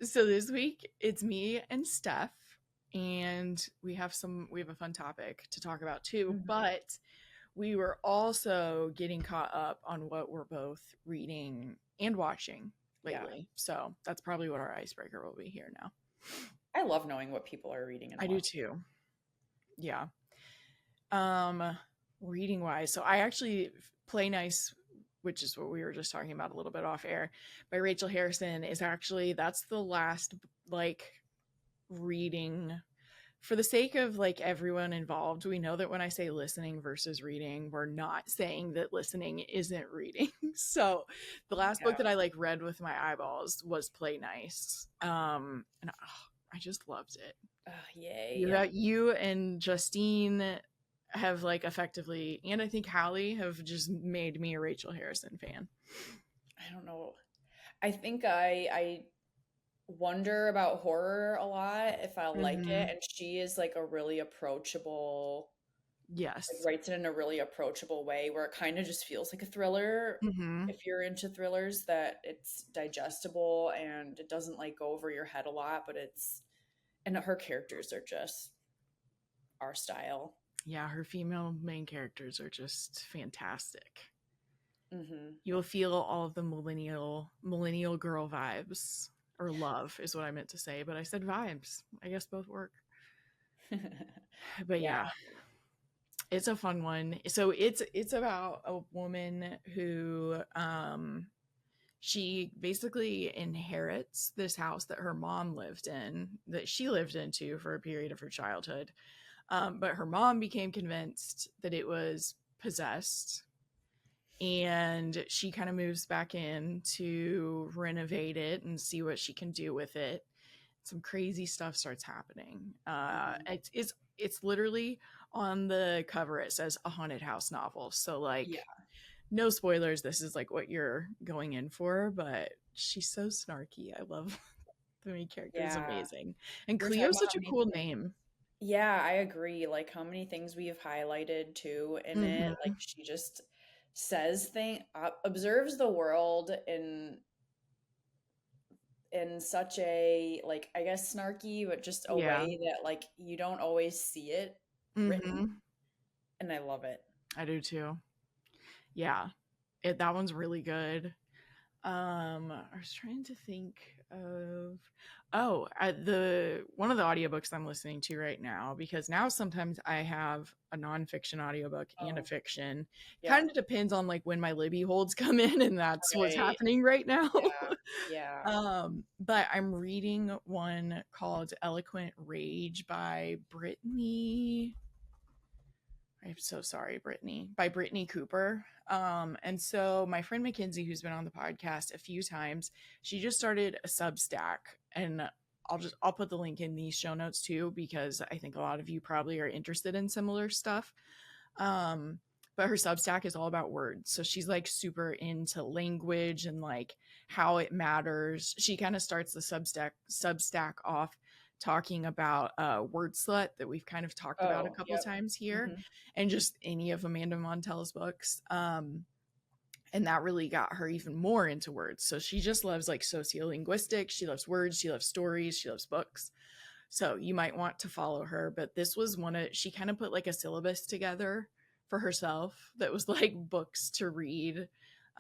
So this week it's me and Steph, and we have a fun topic to talk about too, but we were also getting caught up on what we're both reading and watching lately. Yeah. So that's probably what our icebreaker will be here now. I love knowing what people are reading and watching. Do too. Yeah. Reading wise, so I actually Play Nice, which is what we were just talking about a little bit off air, by Rachel Harrison, is actually, that's the last like reading. For the sake of like everyone involved, we know that when I say listening versus reading, we're not saying that listening isn't reading. So the last book that I like read with my eyeballs was Play Nice. And I just loved it. Yay. You and Justine have like effectively, and I think Hallie have just made me a Rachel Harrison fan. I don't know. I think I wonder about horror a lot, if I'll like it, and she is like a really approachable, yes, like, writes it in a really approachable way where it kind of just feels like a thriller. If you're into thrillers, that it's digestible and it doesn't like go over your head a lot, but and her characters are just our style. Yeah, her female main characters are just fantastic. You'll feel all of the millennial girl vibes. Or love is what I meant to say, but I said vibes. I guess both work. But yeah, it's a fun one. So it's about a woman who she basically inherits this house that her mom lived in, that she lived into for a period of her childhood. But her mom became convinced that it was possessed, and she kind of moves back in to renovate it and see what she can do with it. Some crazy stuff starts happening. It's literally on the cover, it says a haunted house novel. So like, no spoilers. This is like what you're going in for, but she's so snarky. I love the main character is amazing. And Cleo's such a cool name. Yeah, I agree. Like how many things we have highlighted too in it. Like she just says observes the world in such a, like, I guess snarky, but just a way that like you don't always see it written. And I love it. I do too. Yeah, that one's really good. I was trying to think of one of the audiobooks I'm listening to right now, because now sometimes I have a nonfiction audiobook and a fiction. Kind of depends on like when my Libby holds come in, and that's what's happening right now. But I'm reading one called Eloquent Rage by Brittney. I'm so sorry, Brittney. By Brittney Cooper. And so my friend Mackenzie, who's been on the podcast a few times, she just started a Substack, and I'll put the link in these show notes too, because I think a lot of you probably are interested in similar stuff. But her Substack is all about words. So she's like super into language and like how it matters. She kind of starts the Substack off talking about Wordslut, that we've kind of talked about a couple times here, and just any of Amanda Montell's books. And that really got her even more into words. So she just loves like sociolinguistics. She loves words. She loves stories. She loves books. So you might want to follow her. But this was she kind of put like a syllabus together for herself that was like books to read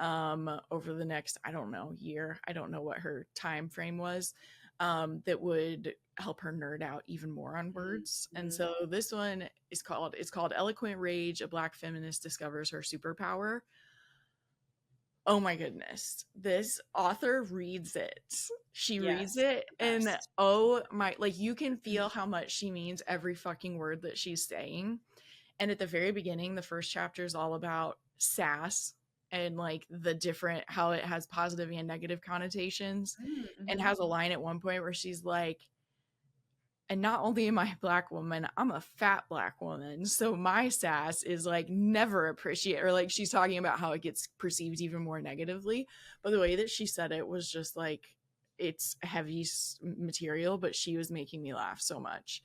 over the next, I don't know, year. I don't know what her time frame was, that would help her nerd out even more on words. And so this one is called Eloquent Rage, a Black feminist discovers her superpower. Oh my goodness. This author reads it. She reads it, and oh my, like you can feel how much she means every fucking word that she's saying. And at the very beginning, the first chapter is all about sass and like the different, how it has positive and negative connotations, and has a line at one point where she's like, and not only am I a Black woman, I'm a fat Black woman. So my sass is like never appreciated, or like she's talking about how it gets perceived even more negatively. But the way that she said it was just like, it's heavy material, but she was making me laugh so much.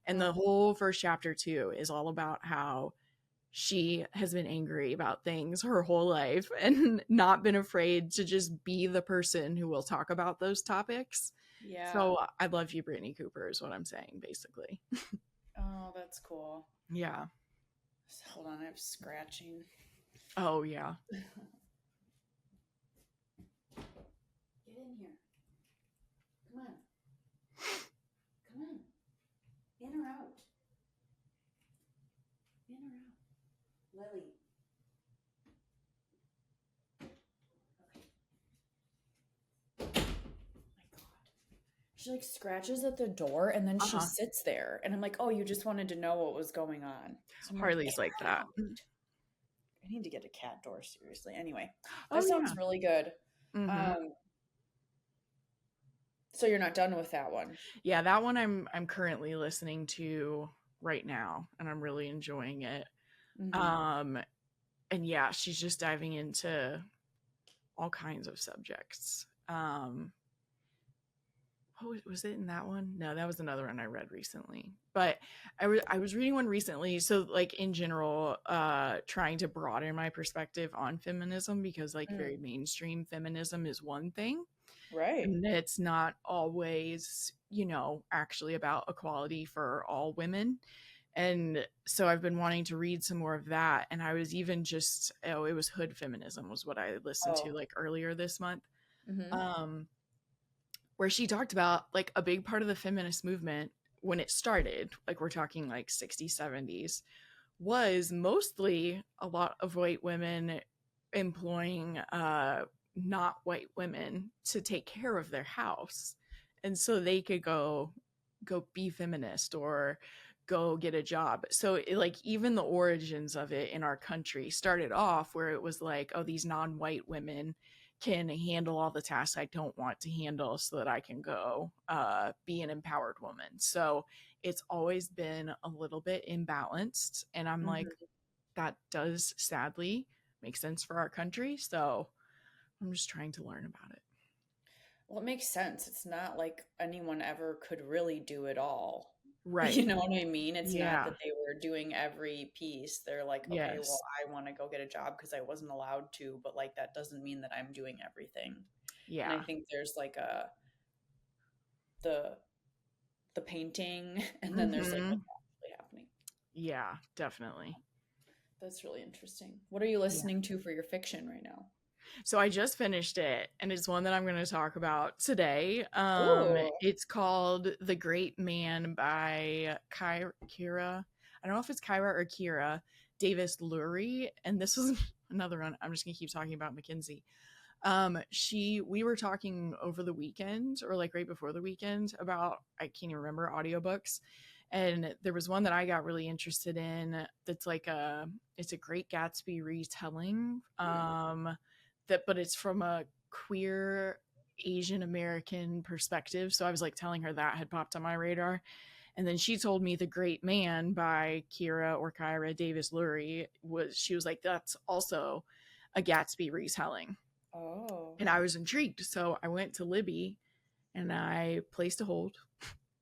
And the whole first chapter too is all about how she has been angry about things her whole life and not been afraid to just be the person who will talk about those topics. Yeah. So I love you, Brittney Cooper, is what I'm saying, basically. Oh, that's cool. Yeah. Hold on, I'm scratching. Oh, yeah. Get in here. Come on. Come on. In or out? In or out? Lillie. Okay. My God. She like scratches at the door and then she sits there. And I'm like, oh, you just wanted to know what was going on. So I'm Harley's like that. I need to get a cat door, seriously. Anyway, Oh, that sounds yeah. really good. So you're not done with that one? Yeah, that one I'm currently listening to right now, and I'm really enjoying it. And yeah, she's just diving into all kinds of subjects. Oh, was it in that one? No, that was another one I read recently. But I was reading one recently. So like in general, trying to broaden my perspective on feminism, because like very mainstream feminism is one thing. Right. And it's not always, actually about equality for all women. And so I've been wanting to read some more of that. And I was even it was Hood Feminism was what I listened to like earlier this month. Where she talked about like a big part of the feminist movement when it started, like we're talking like 60s, 70s, was mostly a lot of white women employing not white women to take care of their house. And so they could go be feminist or go get a job. So like even the origins of it in our country started off where it was like, oh, these non-white women can handle all the tasks I don't want to handle so that I can go be an empowered woman. So it's always been a little bit imbalanced. And I'm like, that does sadly make sense for our country. So I'm just trying to learn about it. Well, it makes sense. It's not like anyone ever could really do it all. Right. You know what I mean? It's Yeah. not that they were doing every piece. They're like, okay, Yes. well, I want to go get a job because I wasn't allowed to, but like that doesn't mean that I'm doing everything. Yeah. And I think there's like the painting and then there's like what's actually happening. Yeah, definitely. That's really interesting. What are you listening to for your fiction right now? So I just finished it, and it's one that I'm going to talk about today. It's called The Great Mann by Kyra. I don't know if it's Kyra or Kira Davis Lurie, and this was another one. I'm just going to keep talking about Mackenzie. We were talking over the weekend or like right before the weekend about, I can't even remember, audiobooks. And there was one that I got really interested in that's like it's a Great Gatsby retelling. But it's from a queer Asian American perspective. So I was like telling her that had popped on my radar. And then she told me The Great Mann by Kyra Davis Lurie she was like, that's also a Gatsby retelling. Oh. And I was intrigued. So I went to Libby and I placed a hold,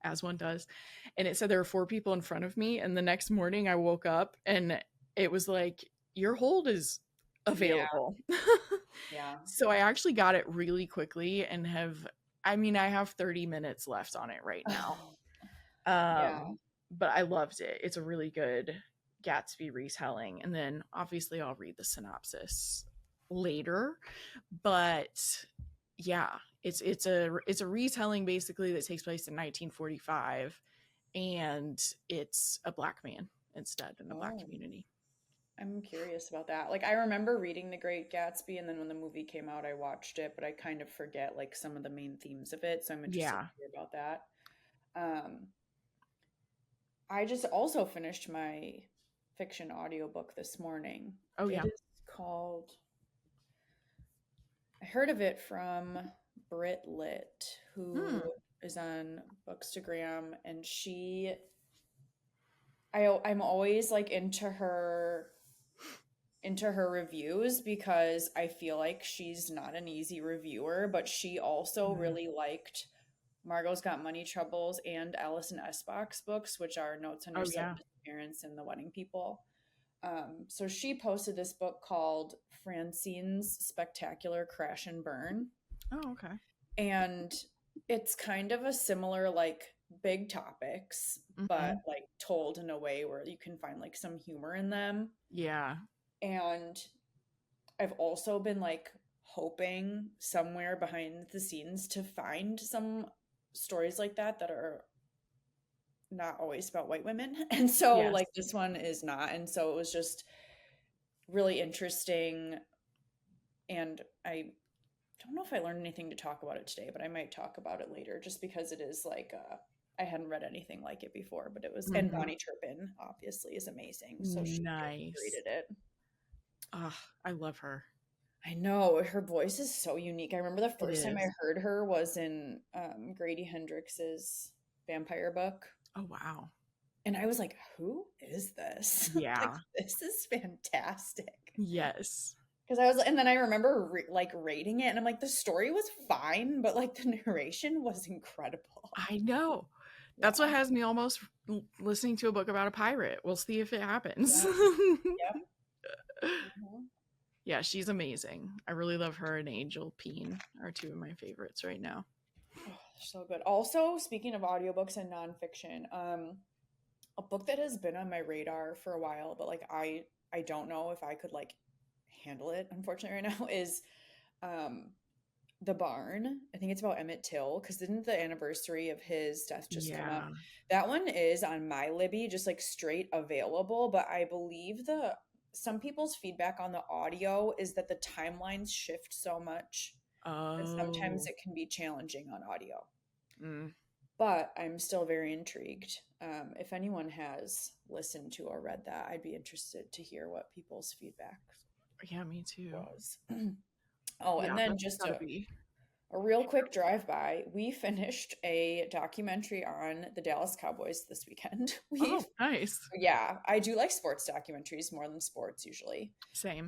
as one does. And it said there were 4 people in front of me. And the next morning I woke up and it was like, your hold is available. Yeah. So I actually got it really quickly and I have 30 minutes left on it right now. But I loved it. It's a really good Gatsby retelling. And then obviously I'll read the synopsis later. But yeah, it's a retelling basically that takes place in 1945, and it's a Black man instead in the Black community. I'm curious about that. Like I remember reading The Great Gatsby, and then when the movie came out I watched it, but I kind of forget like some of the main themes of it, so I'm interested to hear about that. I just also finished my fiction audiobook this morning. Oh yeah. It is called, I heard of it from Brittney, who is on Bookstagram, and I'm always like into her reviews because I feel like she's not an easy reviewer, but she also really liked Margot's Got Money Troubles and Alison Esbach's books, which are Notes on Your Sudden Disappearance and The Wedding People. So she posted this book called Francine's Spectacular Crash and Burn. Oh, okay. And It's kind of a similar, like, big topics, but Mm-hmm. like told in a way where you can find like some humor in them. Yeah. And I've also been like hoping somewhere behind the scenes to find some stories like that that are not always about white women. And so Yes. like this one is not. And so it was just really interesting. And I don't know if I learned anything to talk about it today, but I might talk about it later just because it is like I hadn't read anything like it before, but it was, and Mm-hmm. Bonnie Turpin obviously is amazing. So she Nice. created it. Ah, I love her. I know her voice is so unique. I remember the It first time I is. heard her was in Grady Hendrix's vampire book. Oh, wow. And I was like, who is this? Like, Yeah. this is fantastic. Yes. Because I was, and then I remember like rating it, and I'm like, the story was fine, but like the narration was incredible. I know. That's what has me almost listening to a book about a pirate. We'll see if it happens. Yeah. Yep. Mm-hmm. Yeah, she's amazing. I really love her and Angel Peen are two of my favorites right now. Oh, so good. Also, speaking of audiobooks and nonfiction, a book that has been on my radar for a while, but like I don't know if I could like handle it, unfortunately, right now, is um The Barn. I think it's about Emmett Till, because didn't the anniversary of his death just come up? Yeah. That one is on my Libby, just like straight available, but I believe the some people's feedback on the audio is that the timelines shift so much that sometimes Oh. it can be challenging on audio. Mm. But I'm still very intrigued. If anyone has listened to or read that, I'd be interested to hear what people's feedback Yeah, me too. was. Oh, and Yeah, then that's just gotta be. a real quick drive-by. We finished a documentary on the Dallas Cowboys this weekend. Oh, nice. Yeah, I do like sports documentaries more than sports usually. Same.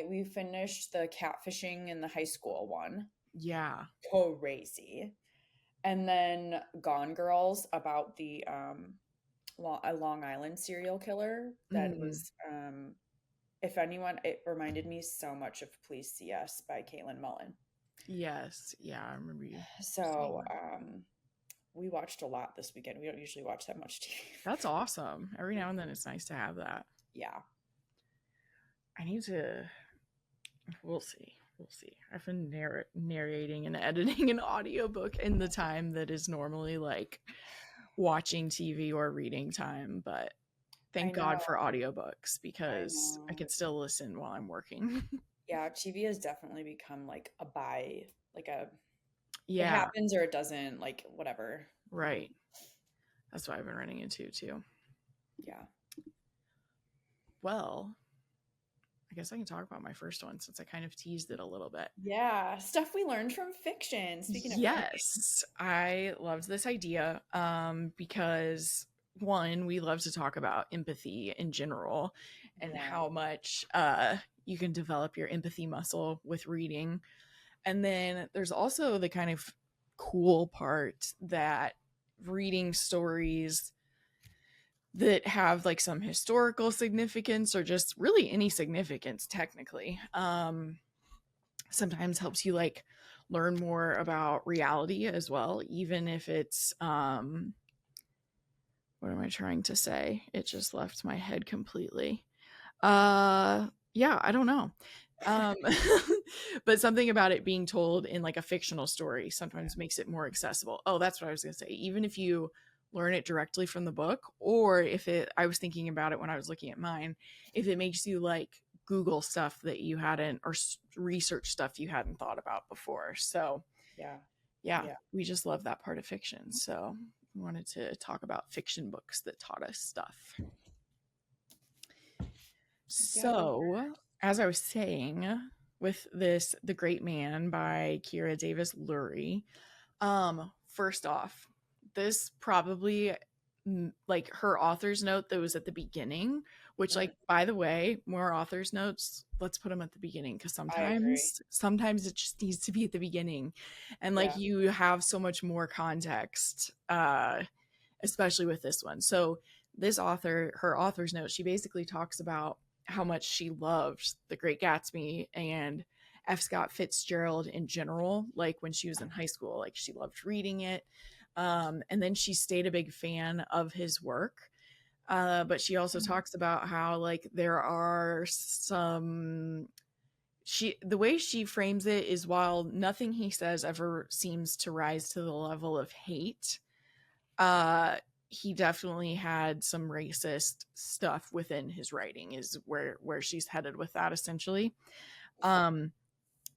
We finished the catfishing in the high school one. Yeah. Crazy. And then Gone Girls, about the a Long Island serial killer that Mm. was if anyone, it reminded me so much of Please See Us by Caitlin Mullen. Yes. Yeah, I remember you saying So that. we watched a lot this weekend. We don't usually watch that much TV. That's awesome. Every now and then it's nice to have that. Yeah. I need to. We'll see. We'll see. I've been narrating and editing an audiobook in the time that is normally like watching TV or reading time, but thank God for audiobooks because I can still listen while I'm working. Yeah, TV has definitely become like a buy, like a Yeah. It happens or it doesn't, like whatever. Right. That's what I've been running into too. Yeah. Well, I guess I can talk about my first one since I kind of teased it a little bit. Yeah, stuff we learned from fiction. Speaking of yes, I loved this idea because one, we love to talk about empathy in general and how much you can develop your empathy muscle with reading. And then there's also the kind of cool part that reading stories that have like some historical significance or just really any significance technically sometimes helps you like learn more about reality as well, even if it's what am I trying to say? It just left my head completely. Yeah, I don't know. But something about it being told in like a fictional story sometimes makes it more accessible. Oh, that's what I was gonna say. Even if you learn it directly from the book, or if it, I was thinking about it when I was looking at mine, if it makes you like Google stuff that you hadn't, or research stuff you hadn't thought about before. So yeah, we just love that part of fiction. So we wanted to talk about fiction books that taught us stuff. So as I was saying, with this The Great Mann by Kyra Davis Lurie, first off, this probably like her author's note that was at the beginning, which like by the way, more author's notes, let's put them at the beginning, because sometimes it just needs to be at the beginning, and like you have so much more context, especially with this one. So this author, her author's note, she basically talks about how much she loved The Great Gatsby and F. Scott Fitzgerald in general, like when she was in high school, like she loved reading it. And then she stayed a big fan of his work. But she also talks about how like there are some, the way she frames it is, while nothing he says ever seems to rise to the level of hate, he definitely had some racist stuff within his writing, is where she's headed with that, essentially.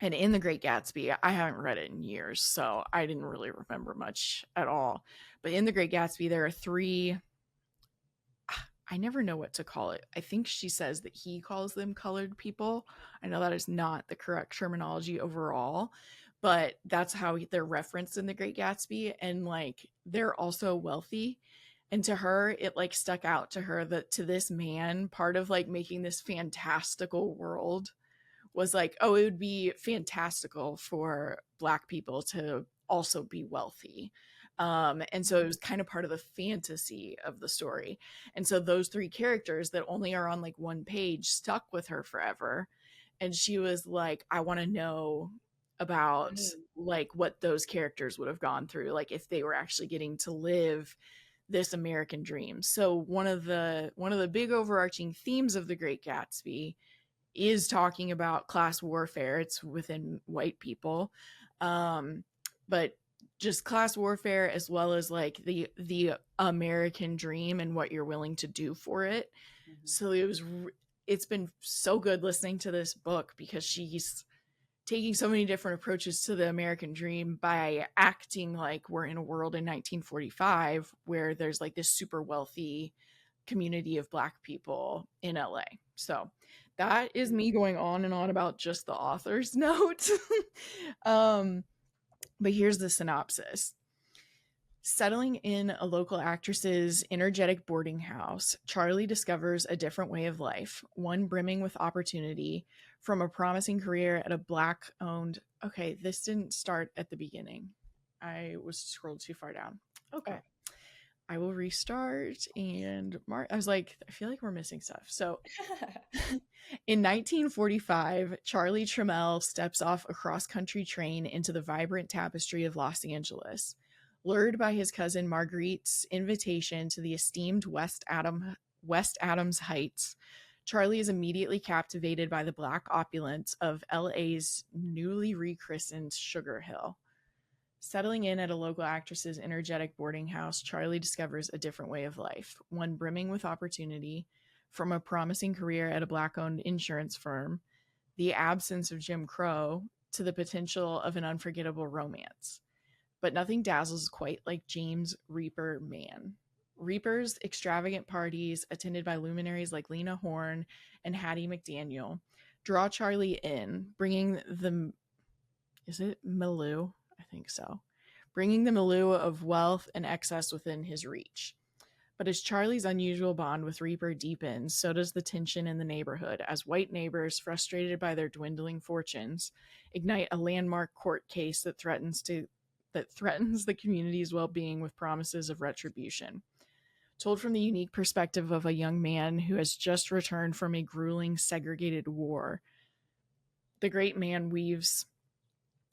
And in The Great Gatsby, I haven't read it in years, so I didn't really remember much at all. But in The Great Gatsby, there are three, I never know what to call it. I think she says that he calls them colored people. I know that is not the correct terminology overall, but that's how they're referenced in The Great Gatsby. And like, they're also wealthy. And to her, it like stuck out to her that to this man, part of like making this fantastical world was like, oh, it would be fantastical for Black people to also be wealthy. And so it was kind of part of the fantasy of the story. And so those three characters that only are on like one page stuck with her forever. And she was like, I want to know about like what those characters would have gone through, like if they were actually getting to live this American dream. So one of the big overarching themes of The Great Gatsby is talking about class warfare. It's within white people, but just class warfare, as well as like the American dream and what you're willing to do for it. So it's been so good listening to this book, because she's taking so many different approaches to the American dream by acting like we're in a world in 1945 where there's like this super wealthy community of Black people in LA. So that is me going on and on about just the author's note. But here's the synopsis. Settling in a local actress's energetic boarding house, Charlie discovers a different way of life, one brimming with opportunity. From a promising career at a Black-owned... Okay, this didn't start at the beginning. I was scrolled too far down. Okay. I will restart and I was like, I feel like we're missing stuff. So in 1945, Charlie Trammell steps off a cross-country train into the vibrant tapestry of Los Angeles. Lured by his cousin Marguerite's invitation to the esteemed West Adams Heights, Charlie is immediately captivated by the Black opulence of LA's newly rechristened Sugar Hill. Settling in at a local actress's energetic boarding house, Charlie discovers a different way of life, one brimming with opportunity. From a promising career at a Black-owned insurance firm, the absence of Jim Crow, to the potential of an unforgettable romance. But nothing dazzles quite like James Reaper Mann. Reaper's extravagant parties, attended by luminaries like Lena Horne and Hattie McDaniel, draw Charlie in, bringing the... Is it milieu? I think so. Bringing the milieu of wealth and excess within his reach. But as Charlie's unusual bond with Reaper deepens, so does the tension in the neighborhood, as white neighbors, frustrated by their dwindling fortunes, ignite a landmark court case that threatens the community's well-being with promises of retribution. Told from the unique perspective of a young man who has just returned from a grueling segregated war, the great man weaves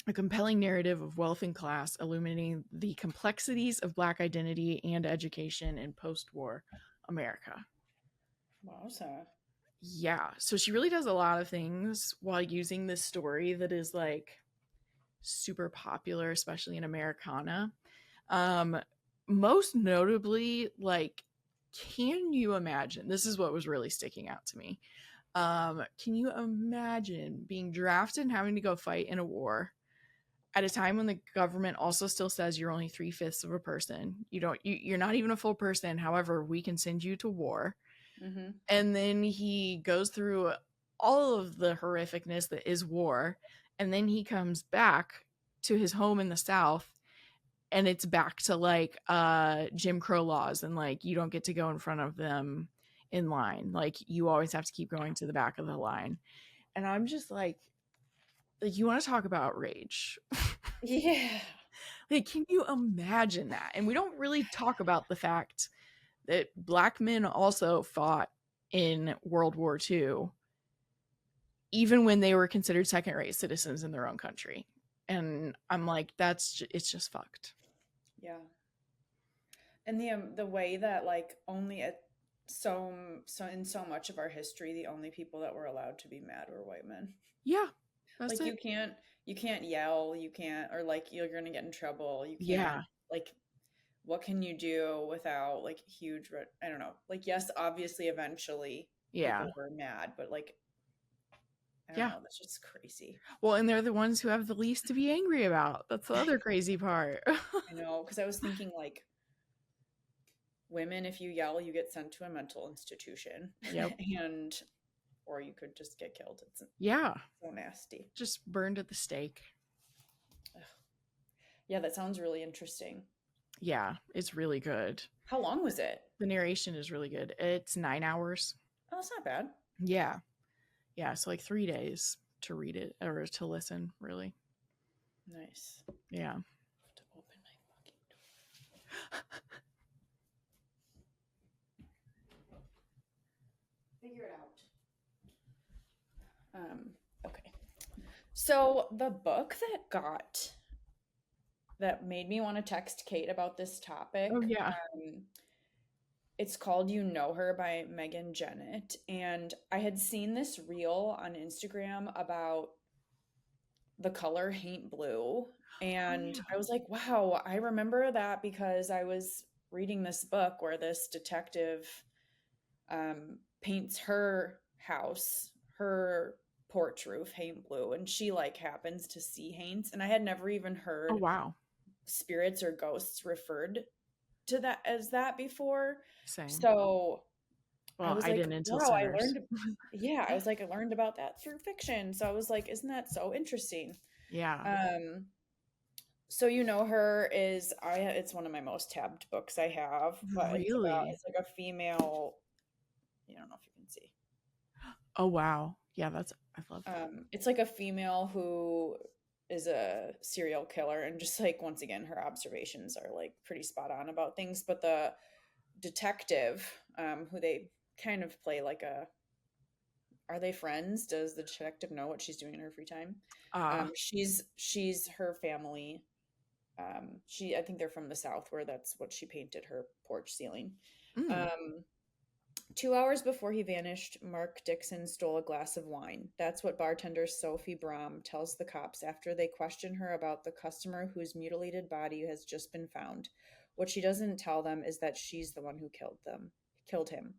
a compelling narrative of wealth and class, illuminating the complexities of Black identity and education in post-war America. Wowza. Yeah, so she really does a lot of things while using this story that is like super popular, especially in Americana. Most notably, like, can you imagine? This is what was really sticking out to me. Can you imagine being drafted and having to go fight in a war at a time when the government also still says you're only 3/5 of a person? You're not even a full person. However, we can send you to war. Mm-hmm. And then he goes through all of the horrificness that is war. And then he comes back to his home in the South, and it's back to like Jim Crow laws, and like you don't get to go in front of them in line. Like you always have to keep going to the back of the line. And I'm just like you want to talk about rage. Yeah. Like, can you imagine that? And we don't really talk about the fact that Black men also fought in World War II even when they were considered second-rate citizens in their own country. And I'm like, it's just fucked. Yeah. And the way that like only at so in so much of our history, the only people that were allowed to be mad were white men. Yeah, that's like it. you can't yell, you can't, or like you're gonna get in trouble. You can't, Yeah. like, what can you do without like huge, I don't know. Like, yes, obviously, eventually, people were mad, but like, I don't know. That's just crazy. Well, and they're the ones who have the least to be angry about. That's the other crazy part. I know, because I was thinking like, women, if you yell, you get sent to a mental institution. Yep. And or you could just get killed. It's so nasty. Just burned at the stake. Ugh. Yeah, that sounds really interesting. Yeah, it's really good. How long was it? The narration is really good. It's 9 hours. Oh, that's not bad. Yeah. Yeah, so like 3 days to read it or to listen, really. Nice. Yeah. To open my fucking door. Figure it out. Okay. So the book that made me want to text Kate about this topic. Oh, yeah. It's called You Know Her by Meagan Jennett. And I had seen this reel on Instagram about the color Haint Blue. And I was like, wow, I remember that because I was reading this book where this detective paints her house, her porch roof Haint Blue, and she like happens to see Haints. And I had never even heard spirits or ghosts referred to that as that before. Same. So well, I was I like, didn't until wow, I learned. Yeah, I was like, I learned about that through fiction. So I was like, isn't that so interesting? Yeah. So You Know Her is it's one of my most tabbed books I have. But really? It's like a female. I don't know if you can see. Oh wow. Yeah, I love that. It's like a female who is a serial killer, and just like once again her observations are like pretty spot on about things, but the detective who they kind of play like are they friends? Does the detective know what she's doing in her free time? She's her family. I think they're from the South, where that's what she painted her porch ceiling. 2 hours before he vanished, Mark Dixon stole a glass of wine. That's what bartender Sophie Brom tells the cops after they question her about the customer whose mutilated body has just been found. What she doesn't tell them is that she's the one who killed him.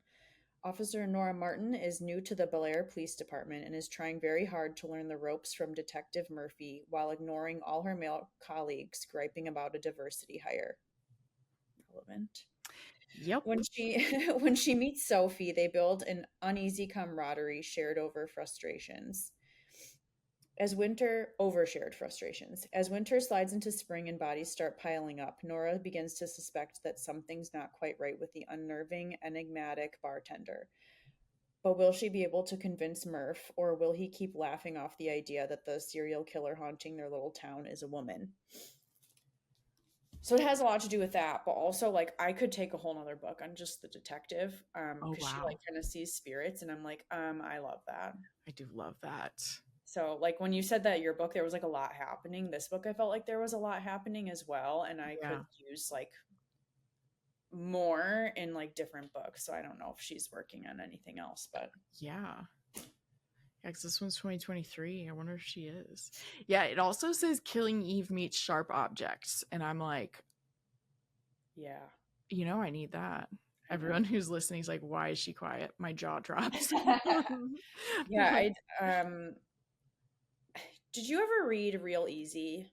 Officer Nora Martin is new to the Bel Air Police Department and is trying very hard to learn the ropes from Detective Murphy while ignoring all her male colleagues griping about a diversity hire. Relevant. Yep. When she meets Sophie, they build an uneasy camaraderie shared over frustrations. Overshared frustrations. As winter slides into spring and bodies start piling up, Nora begins to suspect that something's not quite right with the unnerving, enigmatic bartender. But will she be able to convince Murph, or will he keep laughing off the idea that the serial killer haunting their little town is a woman? So it has a lot to do with that, but also like I could take a whole nother book on just the detective, because she like kind of sees spirits, and I'm like, I love that. I do love that. So like when you said that your book there was like a lot happening, this book I felt like there was a lot happening as well, and I could use like more in like different books. So I don't know if she's working on anything else, but yeah, because this one's 2023. I wonder if she is. Yeah, it also says Killing Eve meets Sharp Objects, and I'm like, yeah, I need that. Everyone who's listening is like, why is she quiet? My jaw drops. Yeah, did you ever read Real Easy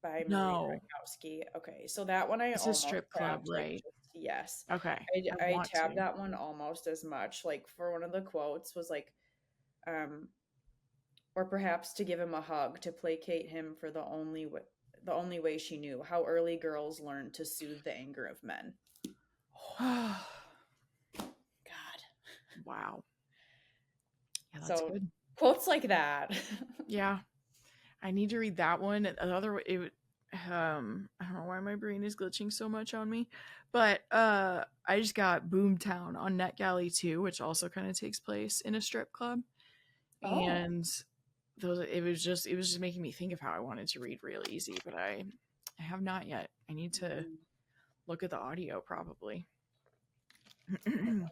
by Marie Rakowski? Okay, so that one it's a strip club, right? Yes. Okay. I tabbed that one almost as much. Like for one of the quotes was like, or perhaps to give him a hug to placate him for the only way she knew. How early girls learn to soothe the anger of men. God. Wow. Yeah, that's good. Quotes like that. Yeah. I need to read that one. I don't know why my brain is glitching so much on me, but I just got Boomtown on NetGalley too, which also kind of takes place in a strip club. And it was just making me think of how I wanted to read Real Easy, but I have not yet. I need to look at the audio probably. I wonder.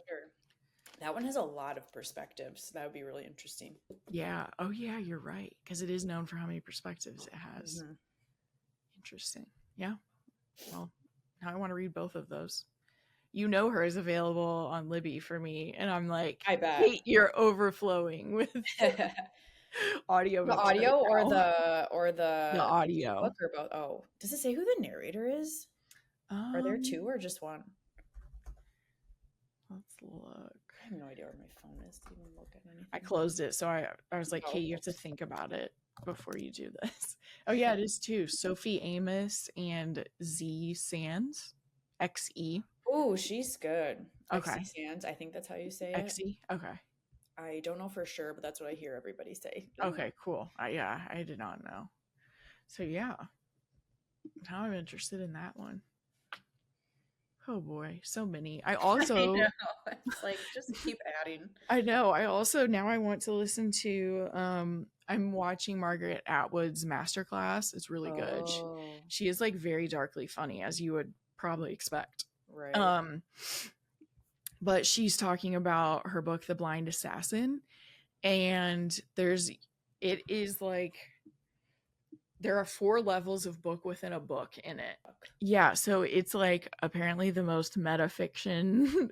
That one has a lot of perspectives. That would be really interesting. Yeah. Oh yeah, you're right. Because it is known for how many perspectives it has. Interesting. Yeah. Well, now I want to read both of those. You know her is available on Libby for me, and I'm like, I bet. Kate, you're overflowing with audio. The audio right or the audio book or both? Oh, does it say who the narrator is? Are there two or just one? Let's look. I have no idea where my phone is to even look at anything. I closed it, so I was like, Kate, you have to think about it before you do this. Oh yeah, it is too. Sophie Amos and Z Sands. XE. Oh, she's good. Okay. XE Sands. I think that's how you say it. XE. Okay. I don't know for sure, but that's what I hear everybody say. Okay, cool. Yeah, I did not know. So yeah, now I'm interested in that one. Oh boy, so many. I also I know. It's like just keep adding. I know. I also now I want to listen to I'm watching Margaret Atwood's masterclass. It's really good. She is like very darkly funny, as you would probably expect. Right. But she's talking about her book, The Blind Assassin, and it is like there are 4 levels of book within a book in it. Yeah, so it's like apparently the most metafiction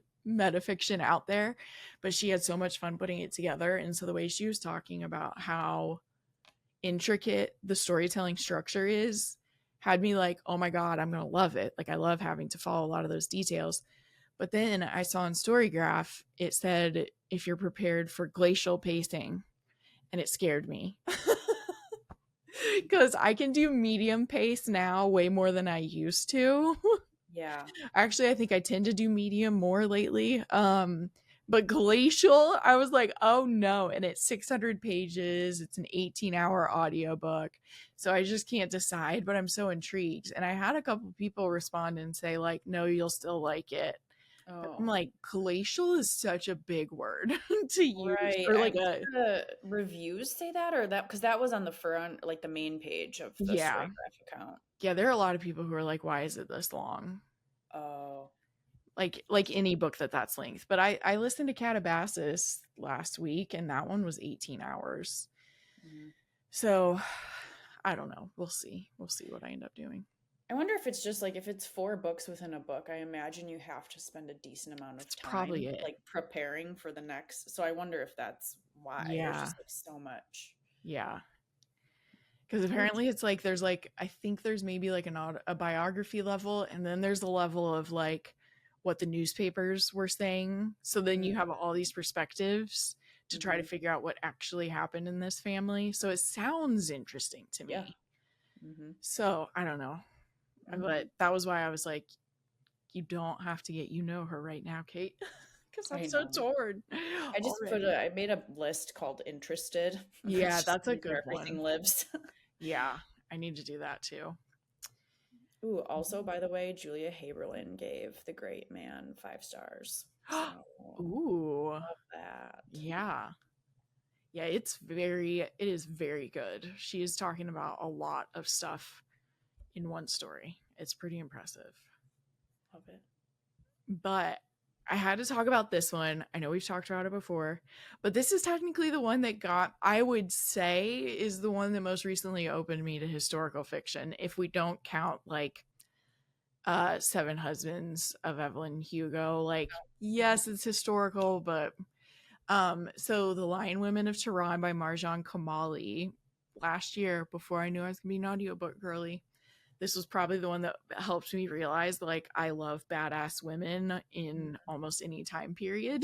out there, but she had so much fun putting it together. And so the way she was talking about how intricate the storytelling structure is had me like, oh my God, I'm going to love it. Like I love having to follow a lot of those details. But then I saw in Storygraph, it said, if you're prepared for glacial pacing, and it scared me. Because I can do medium pace now way more than I used to. Yeah. Actually, I think I tend to do medium more lately. But glacial, I was like, oh no. And it's 600 pages. It's an 18-hour audiobook. So I just can't decide, but I'm so intrigued. And I had a couple people respond and say like, no, you'll still like it. I'm like, glacial is such a big word to use. Right. Or like the reviews say that, or that because that was on the front, like the main page of the Storygraph account. Yeah, there are a lot of people who are like, why is it this long? Oh. Like any book that's length. But I listened to Calabasas last week, and that one was 18 hours. So I don't know. We'll see what I end up doing. I wonder if it's just like if it's 4 books within a book, I imagine you have to spend a decent amount of time probably it. Like preparing for the next. So I wonder if that's why there's just like so much. Yeah. Because apparently it's like there's like I think there's maybe like a biography level, and then there's a level of like what the newspapers were saying. So then you have all these perspectives to try to figure out what actually happened in this family. So it sounds interesting to me. Yeah. So I don't know. But that was why I was like, you don't have to get her right now, Kate. Because I'm so torn. I just I made a list called Interested. Yeah, that's a good where everything lives. Yeah, I need to do that too. Ooh, also, by the way, Julia Haberlin gave The Great Man 5 stars. So, ooh. Love that. Yeah. Yeah, it is very good. She is talking about a lot of stuff in one story. It's pretty impressive. Love it. But I had to talk about this one. I know we've talked about it before, but this is technically the one that I would say is the one that most recently opened me to historical fiction, if we don't count like 7 Husbands of Evelyn Hugo. Like, yes, it's historical, but so The Lion Women of Tehran by Marjan Kamali, last year, before I knew I was gonna be an audiobook girly, this was probably the one that helped me realize like I love badass women in almost any time period.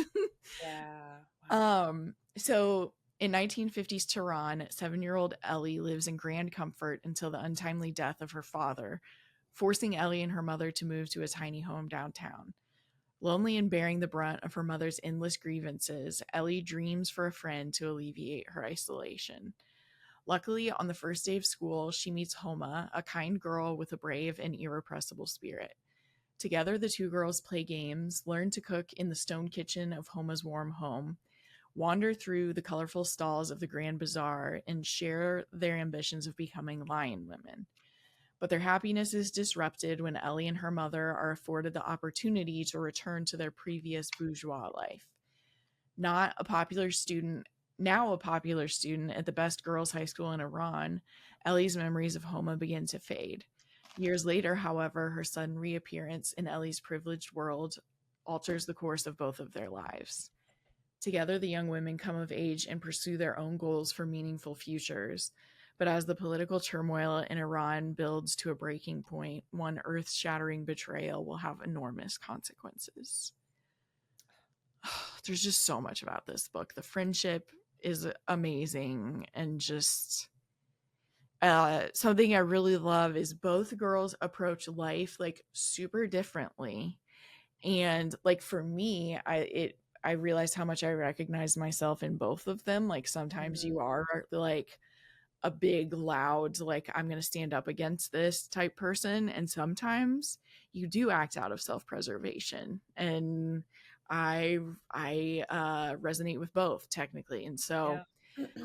Yeah. Wow. So in 1950s Tehran, 7-year-old Ellie lives in grand comfort until the untimely death of her father, forcing Ellie and her mother to move to a tiny home downtown. Lonely and bearing the brunt of her mother's endless grievances, Ellie dreams for a friend to alleviate her isolation. Luckily, on the first day of school, she meets Homa, a kind girl with a brave and irrepressible spirit. Together, the 2 girls play games, learn to cook in the stone kitchen of Homa's warm home, wander through the colorful stalls of the Grand Bazaar and share their ambitions of becoming lion women. But their happiness is disrupted when Ellie and her mother are afforded the opportunity to return to their previous bourgeois life. Not a popular student, now a popular student at the best girls' high school in Iran, Ellie's memories of Homa begin to fade. Years later, however, her sudden reappearance in Ellie's privileged world alters the course of both of their lives. Together, the young women come of age and pursue their own goals for meaningful futures. But as the political turmoil in Iran builds to a breaking point, one earth-shattering betrayal will have enormous consequences. There's just so much about this book. The friendship is amazing, and just something I really love is both girls approach life like super differently. And like for me, I realized how much I recognize myself in both of them. Like sometimes you are like a big, loud, like I'm going to stand up against this type person. And sometimes you do act out of self-preservation. And I resonate with both technically. And so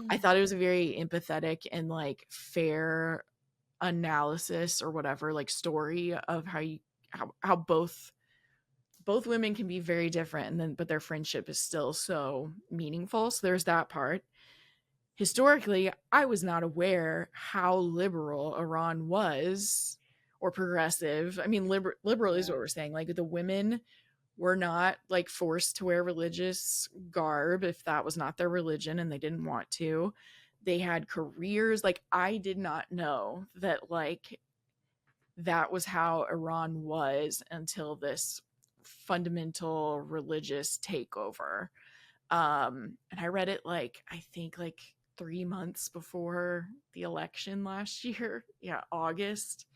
I thought it was a very empathetic and like fair analysis or whatever, like story of how both women can be very different, and then but their friendship is still so meaningful. So there's that part. Historically, I was not aware how liberal Iran was, or progressive. I mean, liberal is what we're saying. Like the women were not like forced to wear religious garb if that was not their religion and they didn't want to. They had careers. Like I did not know that like that was how Iran was until this fundamental religious takeover. And I read it like I think like 3 months before the election last year. Yeah, August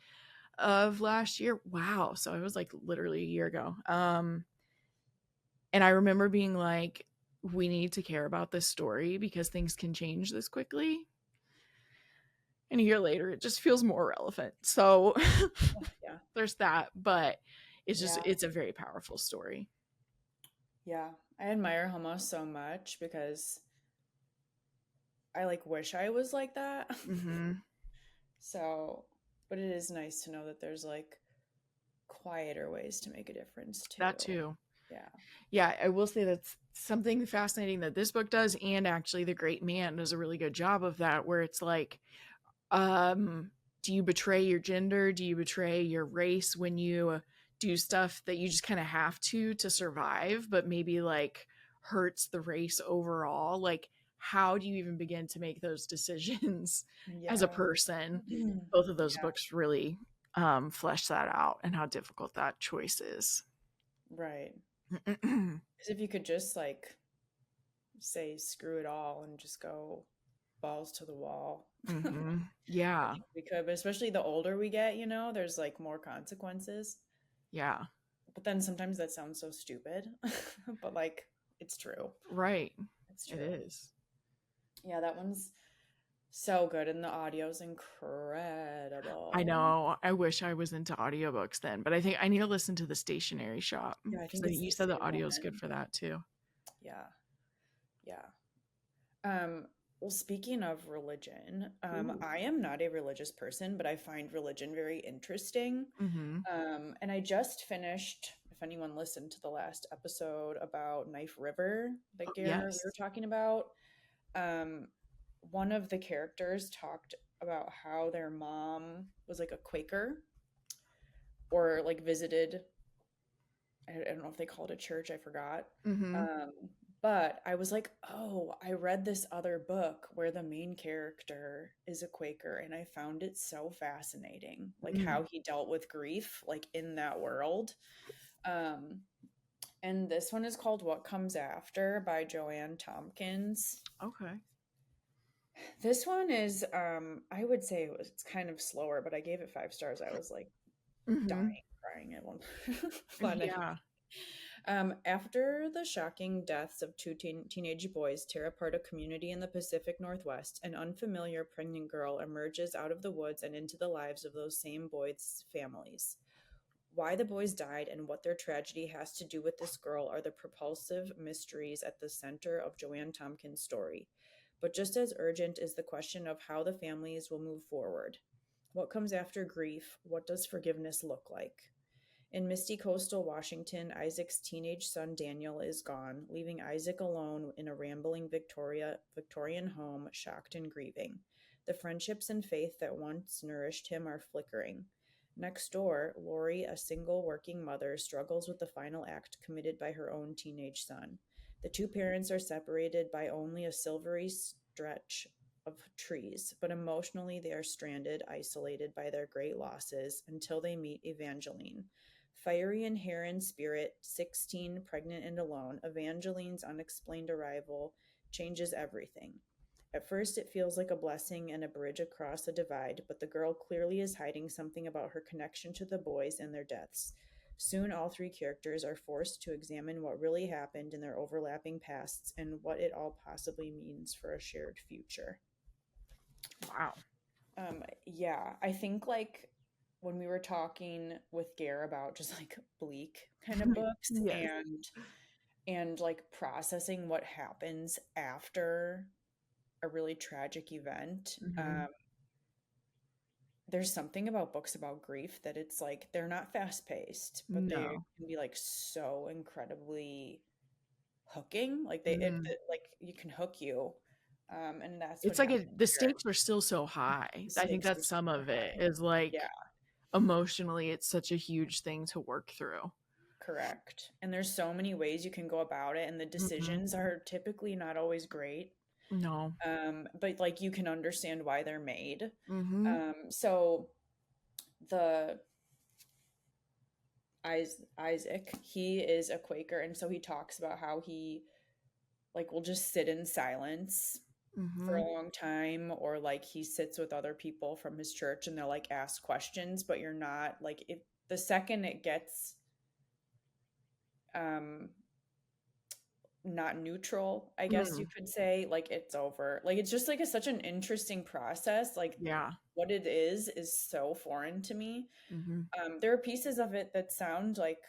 of last year. Wow. So it was like literally a year ago. And I remember being like, we need to care about this story because things can change this quickly. And a year later, it just feels more relevant. So yeah, there's that. But it's just, it's a very powerful story. Yeah. I admire Homa so much because I like wish I was like that. So, but it is nice to know that there's like quieter ways to make a difference too. That too. Yeah. Yeah, I will say that's something fascinating that this book does, and actually The Great Mann does a really good job of that, where it's like, do you betray your gender? Do you betray your race when you do stuff that you just kind of have to survive, but maybe like hurts the race overall? Like, how do you even begin to make those decisions as a person? Both of those books really flesh that out, and how difficult that choice is. Right. Because if you could just like say screw it all and just go balls to the wall. Yeah. We could, but especially the older we get, you know, there's like more consequences. Yeah. But then sometimes that sounds so stupid, but like it's true. Right. It's true. It is. Yeah, that one's so good, and the audio's incredible. I know. I wish I was into audiobooks then, but I think I need to listen to The Stationery Shop. Yeah, I think you said the audio is good for that too. Yeah. Yeah. Well, speaking of religion, I am not a religious person, but I find religion very interesting. And I just finished, if anyone listened to the last episode about Knife River that we were talking about, one of the characters talked about how their mom was like a Quaker, or like visited, I don't know if they call it a church, I forgot. But I was like, oh, I read this other book where the main character is a Quaker, and I found it so fascinating, like how he dealt with grief, like in that world. And this one is called What Comes After by Joanne Tompkins. Okay. This one is, I would say it's kind of slower, but I gave it 5 stars. I was like dying, crying at one point. Yeah. After the shocking deaths of 2 teenage boys tear apart a community in the Pacific Northwest, an unfamiliar pregnant girl emerges out of the woods and into the lives of those same boys' families. Why the boys died and what their tragedy has to do with this girl are the propulsive mysteries at the center of Joanne Tompkins' story. But just as urgent is the question of how the families will move forward. What comes after grief? What does forgiveness look like? In misty coastal Washington, Isaac's teenage son Daniel is gone, leaving Isaac alone in a rambling Victorian home, shocked and grieving. The friendships and faith that once nourished him are flickering. Next door, Lurie, a single working mother, struggles with the final act committed by her own teenage son. The two parents are separated by only a silvery stretch of trees, but emotionally they are stranded, isolated by their great losses until they meet Evangeline. Fiery and hair in spirit, 16, pregnant and alone, Evangeline's unexplained arrival changes everything. At first, it feels like a blessing and a bridge across a divide, but the girl clearly is hiding something about her connection to the boys and their deaths. Soon, all three characters are forced to examine what really happened in their overlapping pasts and what it all possibly means for a shared future. Wow. Yeah, I think like when we were talking with Gare about just like bleak kind of books Yes. and like processing what happens after a really tragic event. There's something about books about grief that it's like they're not fast paced, but they No. can be like so incredibly hooking. Like like you can hook you. And that's It's what like happened the here. stakes are still so high. I think that's some of it is like emotionally it's such a huge thing to work through. Correct. And there's so many ways you can go about it, and the decisions are typically not always great. No. But like you can understand why they're made. So the Isaac, he is a Quaker, and so he talks about how he like will just sit in silence for a long time, or like he sits with other people from his church and they'll like ask questions, but you're not like, if the second it gets not neutral, I guess you could say, like it's over. Like it's just like such an interesting process. Like what it is so foreign to me. There are pieces of it that sound like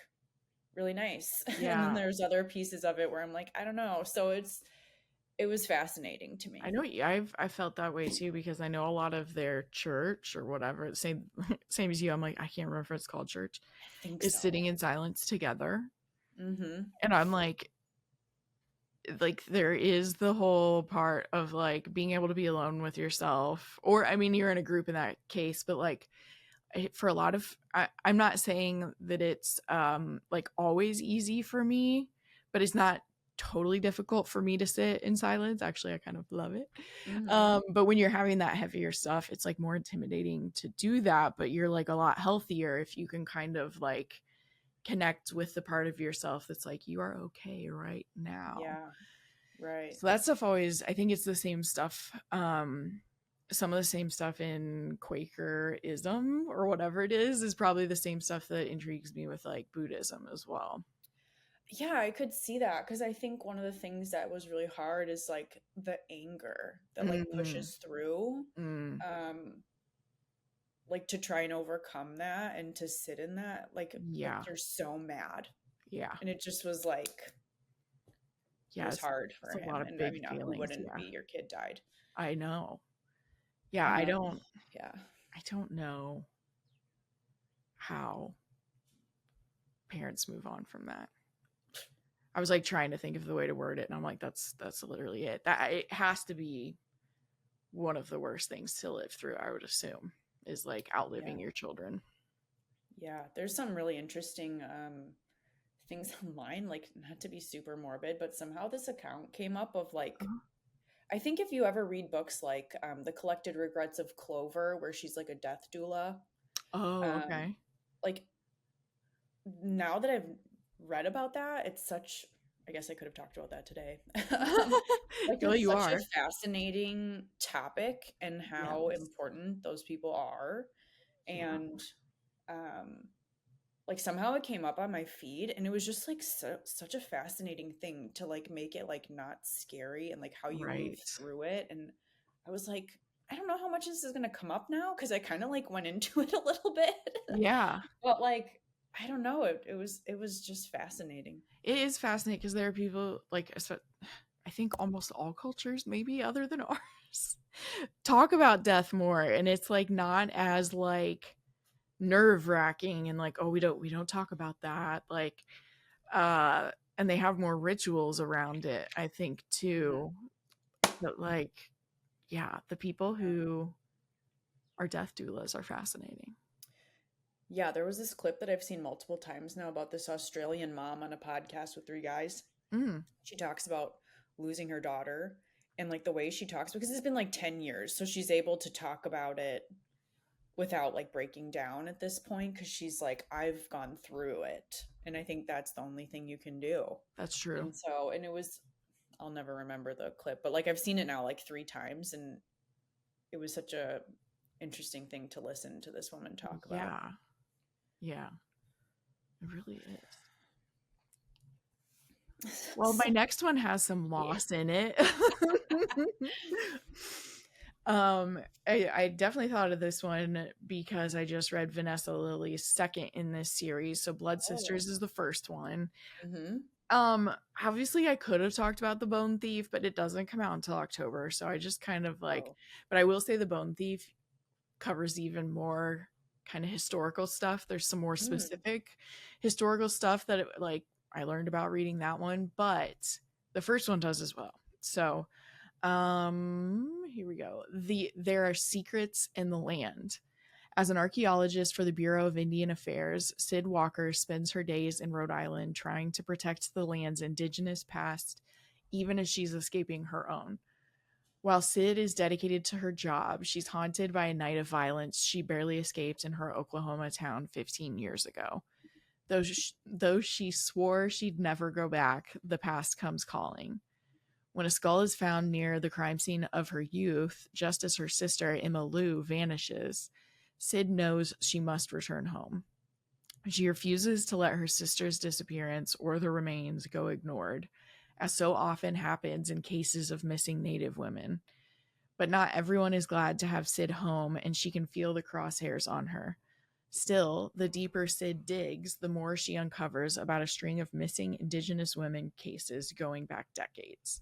really nice. And then there's other pieces of it where I'm like, I don't know. So it was fascinating to me. I know I felt that way too, because I know a lot of their church or whatever, same as you. I'm like, I can't remember if it's called church. I think is so. Sitting in silence together. And I'm like there is the whole part of like being able to be alone with yourself, or I mean you're in a group in that case, but like for a lot of I'm not saying that it's like always easy for me, but it's not totally difficult for me to sit in silence. Actually, I kind of love it. But when you're having that heavier stuff, it's like more intimidating to do that, but you're like a lot healthier if you can kind of like connect with the part of yourself that's like, you are okay right now. Yeah, right. So that stuff always, I think it's the same stuff, some of the same stuff in Quakerism or whatever it is probably the same stuff that intrigues me with like Buddhism as well. Yeah, I could see that, because I think one of the things that was really hard is like the anger that like pushes through, like to try and overcome that and to sit in that, like you're so mad. And it just was like, it was hard for him. And I mean, who wouldn't be? Your kid died. I know. I don't know how parents move on from that. I was like trying to think of the way to word it, and I'm like, that's literally it. That it has to be one of the worst things to live through, I would assume, is like outliving your children. Yeah, there's some really interesting things online, like not to be super morbid, but somehow this account came up of like, I think if you ever read books like The Collected Regrets of Clover, where she's like a death doula. Okay. Like now that I've read about that, it's such, I guess I could have talked about that today. Like it's such a fascinating topic, and how important those people are. And like somehow it came up on my feed, and it was just like such a fascinating thing to like make it like not scary, and like how you move through it. And I was like, I don't know how much this is going to come up now, because I kind of like went into it a little bit. Yeah. But like I don't know. It was just fascinating. It is fascinating because there are people like, I think almost all cultures, maybe other than ours, talk about death more, and it's like not as like nerve wracking and like, oh, we don't talk about that, like, and they have more rituals around it, I think too. But like, yeah, the people who are death doulas are fascinating. Yeah, there was this clip that I've seen multiple times now about this Australian mom on a podcast with three guys. Mm, She talks about losing her daughter and like the way she talks, because it's been like 10 years. So she's able to talk about it without like breaking down at this point, because she's like, I've gone through it. And I think that's the only thing you can do. that's true. And so, and it was, I'll never remember the clip, but like I've seen it now like 3 times, and it was such a interesting thing to listen to this woman talk about. Yeah. Yeah. It really is. Well, my next one has some loss in it. I definitely thought of this one because I just read Vanessa Lillie's second in this series. So Blood Sisters is the first one. Mm-hmm. Obviously I could have talked about The Bone Thief, but it doesn't come out until October. So I just kind of like, but I will say The Bone Thief covers even more kind of historical stuff. There's some more specific historical stuff that like I learned about reading that one, but the first one does as well. So here we go. There are secrets in the land. As an archaeologist for the Bureau of Indian Affairs, Sid Walker spends her days in Rhode Island trying to protect the land's indigenous past, even as she's escaping her own. While Sid is dedicated to her job, she's haunted by a night of violence she barely escaped in her Oklahoma town 15 years ago. Though she swore she'd never go back, the past comes calling. When a skull is found near the crime scene of her youth, just as her sister Emma Lou vanishes, Sid knows she must return home. She refuses to let her sister's disappearance or the remains go ignored, as so often happens in cases of missing Native women. But not everyone is glad to have Sid home, and she can feel the crosshairs on her. Still, the deeper Sid digs, the more she uncovers about a string of missing Indigenous women cases going back decades.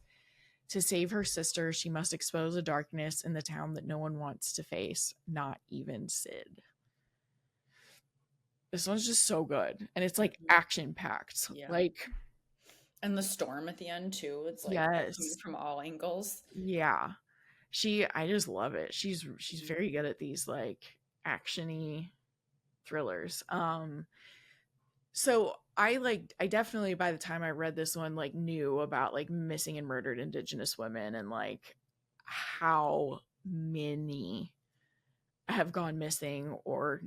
To save her sister, she must expose a darkness in the town that no one wants to face, not even Sid. This one's just so good, and it's like action packed. Yeah. Like, and the storm at the end too. It's like yes, from all angles. Yeah, I just love it. She's very good at these like actiony thrillers. So I definitely, by the time I read this one, like knew about like missing and murdered Indigenous women and like how many have gone missing or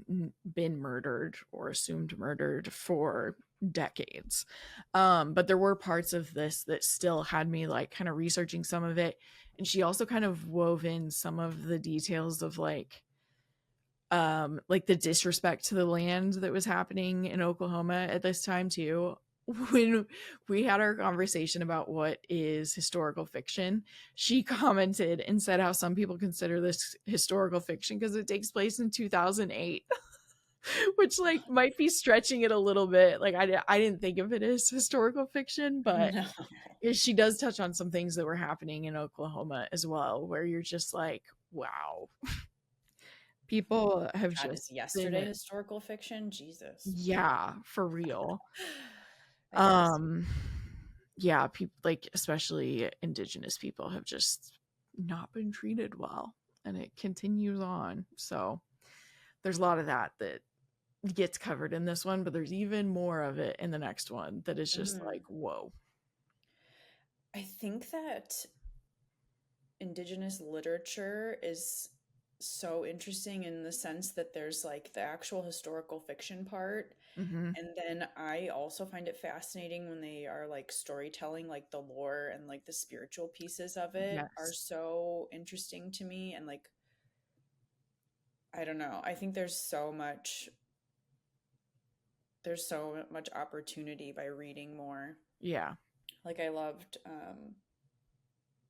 been murdered or assumed murdered for decades. But there were parts of this that still had me like kind of researching some of it. And she also kind of wove in some of the details of like the disrespect to the land that was happening in Oklahoma at this time too. When we had our conversation about what is historical fiction, she commented and said how some people consider this historical fiction because it takes place in 2008. Which like might be stretching it a little bit. Like I didn't think of it as historical fiction, but she does touch on some things that were happening in Oklahoma as well, where you're just like, wow. People have just yesterday historical fiction. Jesus. Yeah, for real. Yeah, people like especially Indigenous people have just not been treated well, and it continues on. So there's a lot of that gets covered in this one, but there's even more of it in the next one that is just like, whoa. I think that Indigenous literature is so interesting in the sense that there's like the actual historical fiction part, and then I also find it fascinating when they are like storytelling, like the lore and like the spiritual pieces of it are so interesting to me. And like, I don't know, I think there's so much opportunity by reading more. Like I loved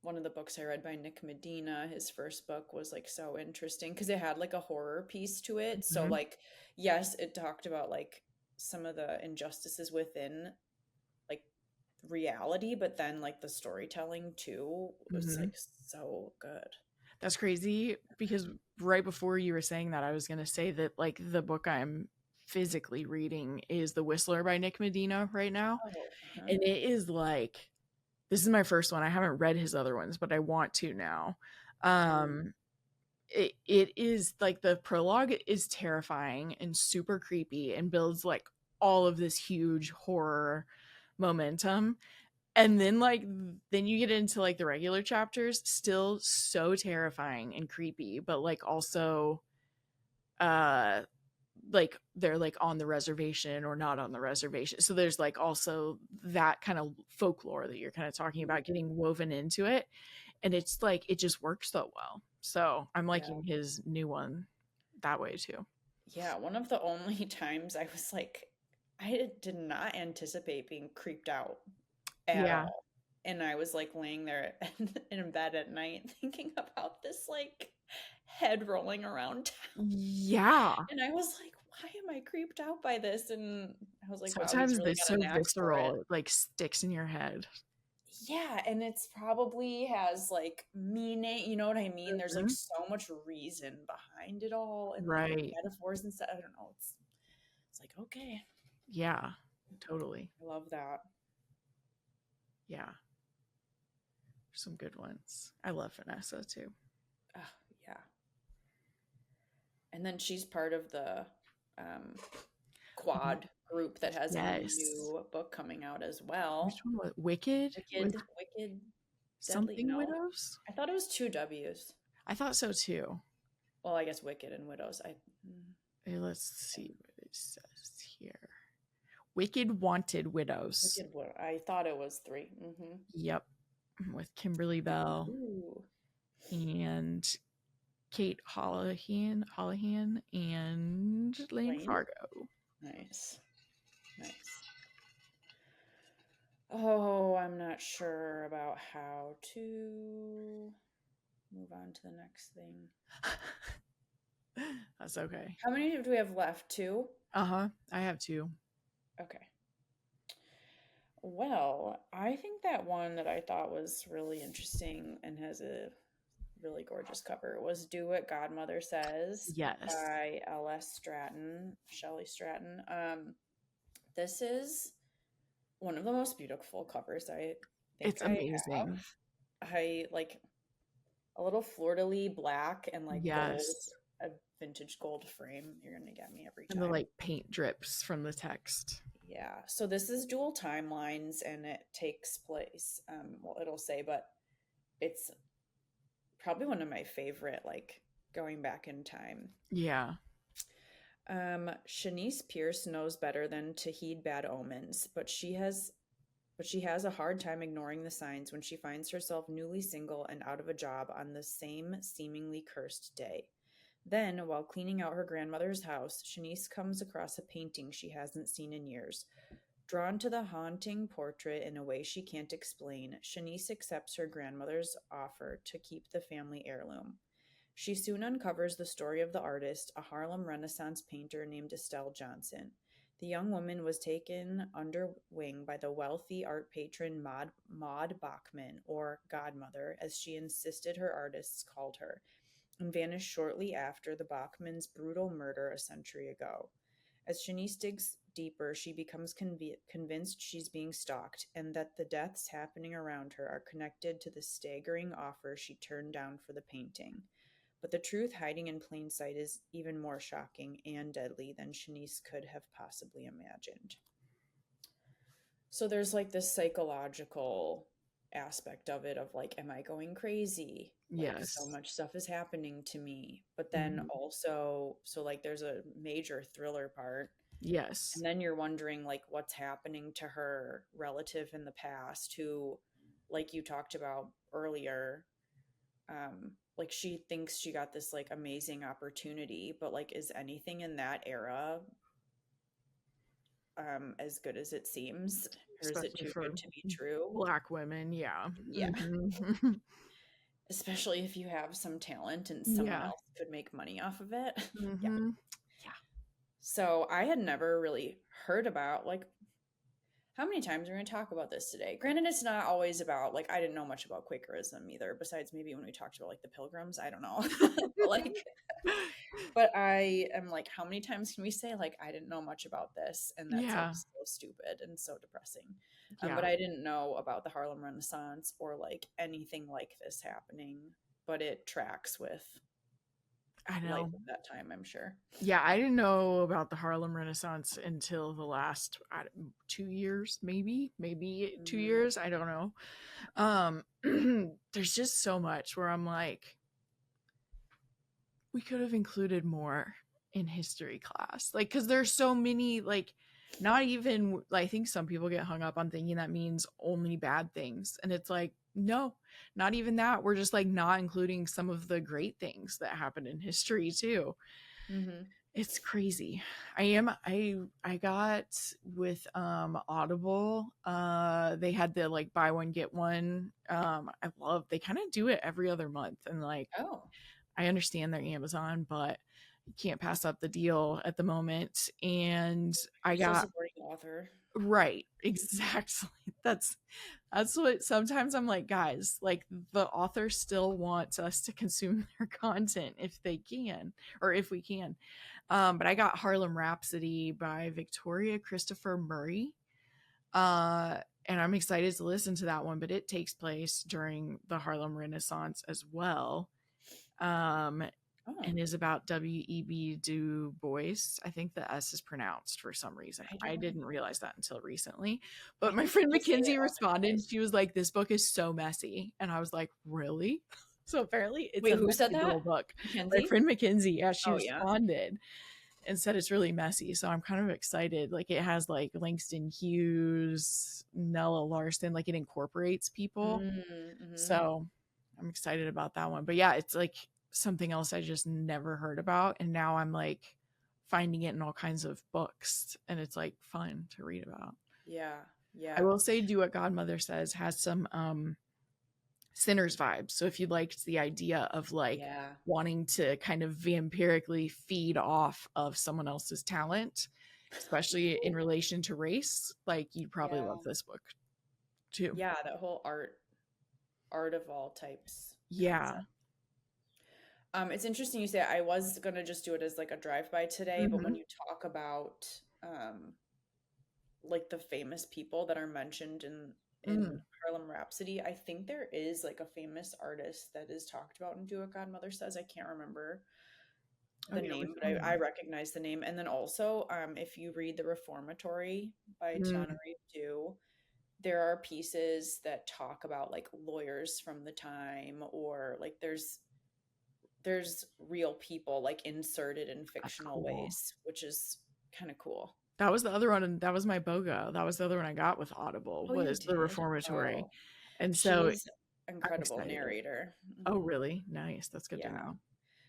one of the books I read by Nick Medina. His first book was like so interesting because it had like a horror piece to it. So like, yes, it talked about like some of the injustices within like reality, but then like the storytelling too was like so good. That's crazy, because right before you were saying that, I was going to say that like the book I'm physically reading is The Whistler by Nick Medina right now. And it is like, this is my first one. I haven't read his other ones, but I want to now. It is like, the prologue is terrifying and super creepy and builds like all of this huge horror momentum. And then then you get into like the regular chapters, still so terrifying and creepy, but like also like they're like on the reservation or not on the reservation. So there's like also that kind of folklore that you're kind of talking about getting woven into it. And it's like, it just works so well. So I'm liking his new one that way too. Yeah, one of the only times I was like, I did not anticipate being creeped out at all. And I was like laying there in bed at night thinking about this like head rolling around town. Yeah. And I was like, why am I creeped out by this? And I was like, wow, sometimes he's really it's got so a knack for visceral, it. it like sticks in your head. Yeah, and it's probably has like meaning, you know what I mean? There's like so much reason behind it all, and like metaphors and stuff. I don't know. It's like, okay. Yeah, totally. I love that. Yeah. Some good ones. I love Vanessa too. Yeah. And then she's part of the quad group that has a new book coming out as well. Which one was Wicked? Wicked Something Deadly, no. Widows? I thought it was 2 W's. I thought so too. Well, I guess Wicked and Widows. Hey, let's see what it says here. Wicked Wanted Widows. I thought it was 3. Yep. With Kimberly Bell. Ooh. And Kate Holohan and Lane Fargo. Nice. Oh, I'm not sure about how to move on to the next thing. That's okay. How many do we have left? 2? I have 2. Okay. Well, I think that one that I thought was really interesting and has a really gorgeous cover was Do What Godmother Says. Yes. By Shelley Stratton. This is one of the most beautiful covers I think it's amazing. I like a little fleur-de-lis black and like gold, a vintage gold frame. You're gonna get me every time. And the like paint drips from the text. Yeah. So this is dual timelines and it takes place, well, it'll say, but it's probably one of my favorite, like going back in time. Yeah. Shanice Pierce knows better than to heed bad omens, but she has a hard time ignoring the signs when she finds herself newly single and out of a job on the same seemingly cursed day. Then, while cleaning out her grandmother's house, Shanice comes across a painting she hasn't seen in years. Drawn to the haunting portrait in a way she can't explain, Shanice accepts her grandmother's offer to keep the family heirloom. She soon uncovers the story of the artist, a Harlem Renaissance painter named Estelle Johnson. The young woman was taken under wing by the wealthy art patron Maud Bachman, or Godmother, as she insisted her artists called her, and vanished shortly after the Bachmans' brutal murder a century ago. As Shanice digs deeper, she becomes convinced she's being stalked and that the deaths happening around her are connected to the staggering offer she turned down for the painting. But the truth hiding in plain sight is even more shocking and deadly than Shanice could have possibly imagined. So there's like this psychological aspect of it of like, am I going crazy? Like, so much stuff is happening to me. But then also, so like there's a major thriller part. Yes. And then you're wondering like what's happening to her relative in the past who, like you talked about earlier, like she thinks she got this like amazing opportunity, but like is anything in that era as good as it seems? Or is it too good to be true? Black women, yeah. Especially if you have some talent and someone else could make money off of it. Yeah. So I had never really heard about, like, how many times are we going to talk about this today? Granted, it's not always about, like, I didn't know much about Quakerism either, besides maybe when we talked about, like, the Pilgrims. I don't know. But, like, but I am like, how many times can we say, like, I didn't know much about this? And that's, like, Yeah. so stupid and so depressing. Yeah. But I didn't know about the Harlem Renaissance or, like, anything like this happening. But it tracks with I life know. at that time, I'm sure. Yeah, I didn't know about the Harlem Renaissance until the last 2 years, maybe 2 years. I don't know. There's just so much where I'm like, we could have included more in history class, like, because there's so many, like, not even, I think some people get hung up on thinking that means only bad things, and it's like, no, not even that. We're just like not including some of the great things that happened in history too. It's crazy. I got with Audible, they had the like buy one get one. I love, they kind of do it every other month, and like, Oh, I understand they're Amazon, but you can't pass up the deal at the moment. And I still got, supporting the author. right, exactly. That's what sometimes I'm like, guys, like, the author still wants us to consume their content if they can, or if we can. But I got Harlem Rhapsody by Victoria Christopher Murray. And I'm excited to listen to that one, but it takes place during the Harlem Renaissance as well. And is about W.E.B. Du Bois. I think the S is pronounced for some reason. I didn't realize that until recently. But my friend Mackenzie responded. She was like, this book is so messy. And I was like, really? So apparently it's a who said messy little that? book. Mackenzie? My friend Mackenzie, yeah, she Oh, yeah. responded and said it's really messy. So I'm kind of excited. Like, it has like Langston Hughes, Nella Larson, like it incorporates people. So I'm excited about that one. But yeah, it's like something else I just never heard about. And now I'm like finding it in all kinds of books, and it's like fun to read about. Yeah. Yeah. I will say Do What Godmother Says has some Sinners vibes. So if you liked the idea of like wanting to kind of vampirically feed off of someone else's talent, especially in relation to race, like, you'd probably love this book too. Yeah, that whole art of all types. Yeah. Concept. It's interesting you say. I was gonna just do it as like a drive-by today, but when you talk about like the famous people that are mentioned in Harlem Rhapsody, I think there is like a famous artist that is talked about in Do What Godmother Says. I can't remember the name, but I recognize the name. And then also, if you read The Reformatory by Tananarive Due, there are pieces that talk about like lawyers from the time, or like there's real people like inserted in fictional ways, which is kind of cool. That was the other one, and that was my BOGO. That was the other one I got with Audible, was The Reformatory. And so she's incredible narrator. Oh, really? Nice. That's good to know.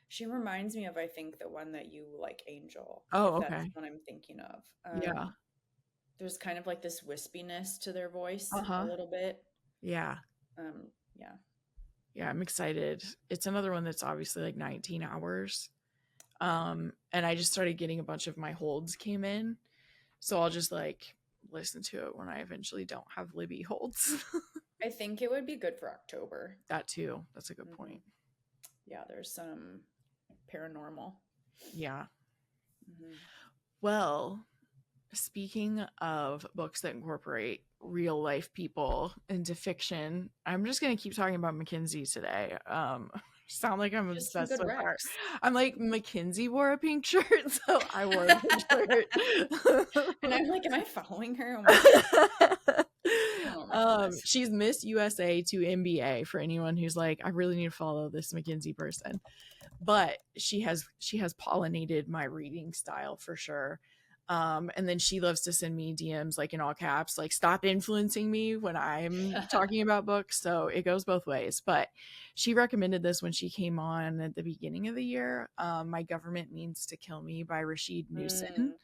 She reminds me of, I think, the one that you like, Angel. Oh, okay. That's what I'm thinking of. Yeah. There's kind of like this wispiness to their voice a little bit. Yeah. Yeah, I'm excited. It's another one that's obviously like 19 hours. And I just started getting a bunch of my holds came in. So I'll just like listen to it when I eventually don't have Libby holds. I think it would be good for October. That too. That's a good point. Yeah, there's some paranormal. Yeah. Well, speaking of books that incorporate real life people into fiction, I'm just going to keep talking about Mackenzie today. Sound like I'm obsessed with her. I'm like, Mackenzie wore a pink shirt, so I wore a pink shirt. And I'm like, am I following her? She's Miss USA to NBA, for anyone who's like, I really need to follow this Mackenzie person. But she has pollinated my reading style for sure. And then she loves to send me DMs, like in all caps, like, stop influencing me when I'm talking about books. So it goes both ways. But she recommended this when she came on at the beginning of the year. My Government Means to Kill Me by Rashid Newson.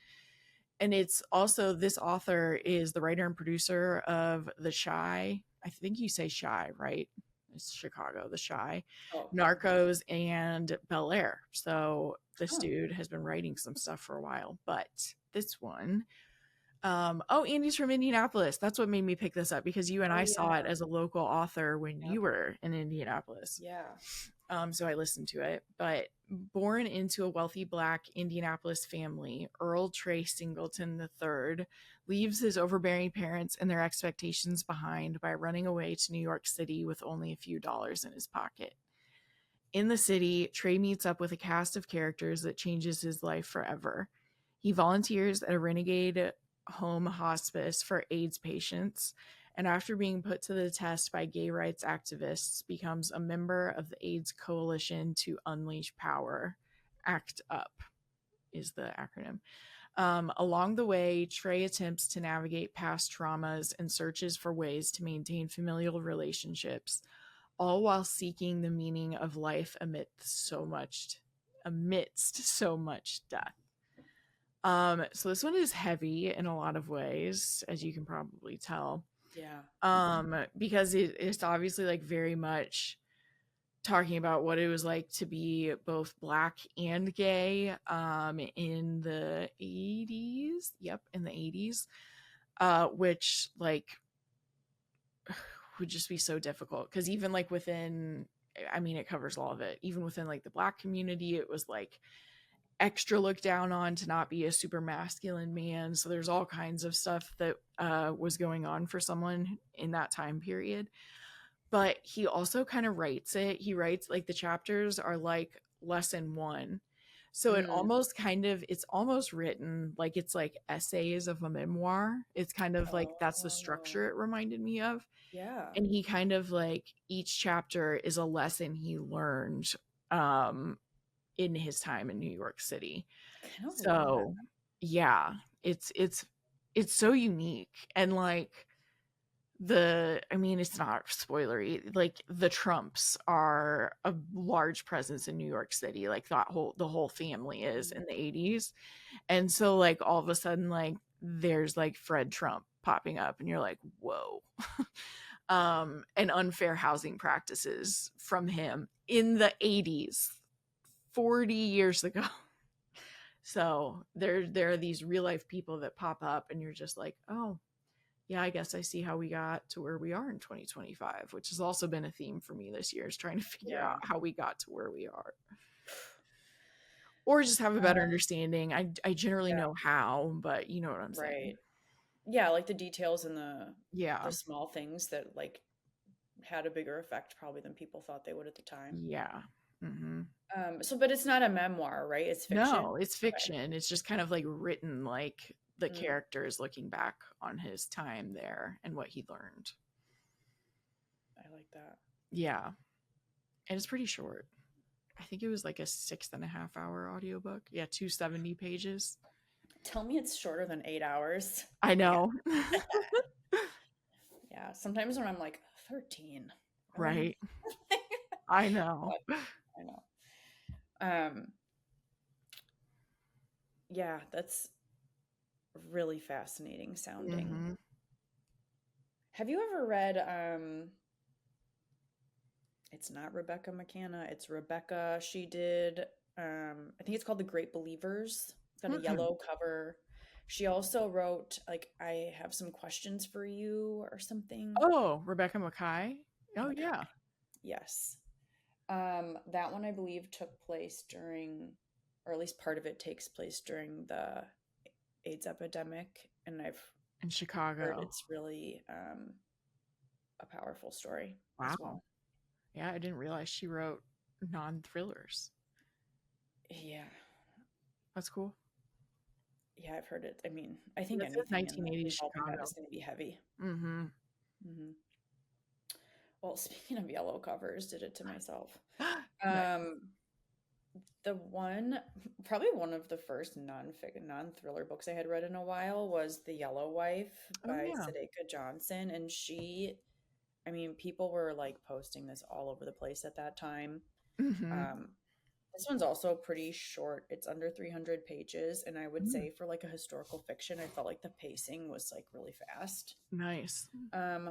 And it's also, this author is the writer and producer of The Shy. I think you say Shy, right? It's Chicago, The Chi, Oh, Narcos, and Bel Air. So this dude has been writing some stuff for a while, but this one, Andy's from Indianapolis. That's what made me pick this up, because you and I saw it as a local author when you were in Indianapolis. Yeah. So I listened to it. But born into a wealthy Black Indianapolis family, Earl Trey Singleton III leaves his overbearing parents and their expectations behind by running away to New York City with only a few dollars in his pocket. In the city, Trey meets up with a cast of characters that changes his life forever. He volunteers at a renegade home hospice for AIDS patients, and after being put to the test by gay rights activists, becomes a member of the AIDS Coalition to Unleash Power. ACT UP is the acronym. Along the way, Trey attempts to navigate past traumas and searches for ways to maintain familial relationships, all while seeking the meaning of life amidst so much death. So this one is heavy in a lot of ways, as you can probably tell. Yeah. Because it's obviously like very much talking about what it was like to be both Black and gay in the 80s. Yep, in the 80s. Which like would just be so difficult, because even like within, I mean, it covers all of it. Even within like the Black community, it was like extra looked down on to not be a super masculine man. So there's all kinds of stuff that was going on for someone in that time period. But he also kind of writes it. He writes like the chapters are like lesson one. So it almost it's almost written like it's like essays of a memoir. It's kind of like that's the structure it reminded me of. Yeah. And he kind of like each chapter is a lesson he learned in his time in New York City. So yeah, it's so unique. And like it's not spoilery, like the Trumps are a large presence in New York City, like the whole family is in the 80s. And so like all of a sudden like there's like Fred Trump popping up and you're like, whoa. And unfair housing practices from him in the 80s, 40 years ago. So there are these real life people that pop up and you're just like, oh yeah, I guess I see how we got to where we are in 2025, which has also been a theme for me this year, is trying to figure out how we got to where we are, or just have a better understanding. I generally know how, but you know what I'm saying. Yeah, like the details and the small things that like had a bigger effect probably than people thought they would at the time. Yeah. Mm-hmm. So but it's not a memoir, right? It's fiction. No, it's fiction. Okay. It's just kind of like written like the characters looking back on his time there and what he learned. I like that. Yeah. And it's pretty short. I think it was like a 6.5 hour audiobook. Yeah, 270 pages. Tell me it's shorter than 8 hours. I know. Yeah, sometimes when I'm like 13. Right. I know. I know. Yeah, that's really fascinating sounding. Mm-hmm. Have you ever read it's not Rebecca McKenna, it's Rebecca. She did I think it's called The Great Believers. It's got a yellow cover. She also wrote like I Have Some Questions for You or something. Oh, Rebecca Mackay. Oh Mackay. Yeah. Yes. That one I believe took place during, or at least part of it takes place during the AIDS epidemic, and I've in Chicago heard it's really a powerful story. Wow. As well. Yeah, I didn't realize she wrote non-thrillers. Yeah. That's cool. Yeah, I've heard it. I mean, I think anything 1980s Chicago is going to be heavy. Mm-hmm. Mm-hmm. Well, speaking of yellow covers, did it to myself. The one, probably one of the first non-thriller books I had read in a while was The Yellow Wife by Sadeka Johnson. And she, I mean, people were like posting this all over the place at that time. Mm-hmm. This one's also pretty short. It's under 300 pages. And I would say for like a historical fiction, I felt like the pacing was like really fast. Nice.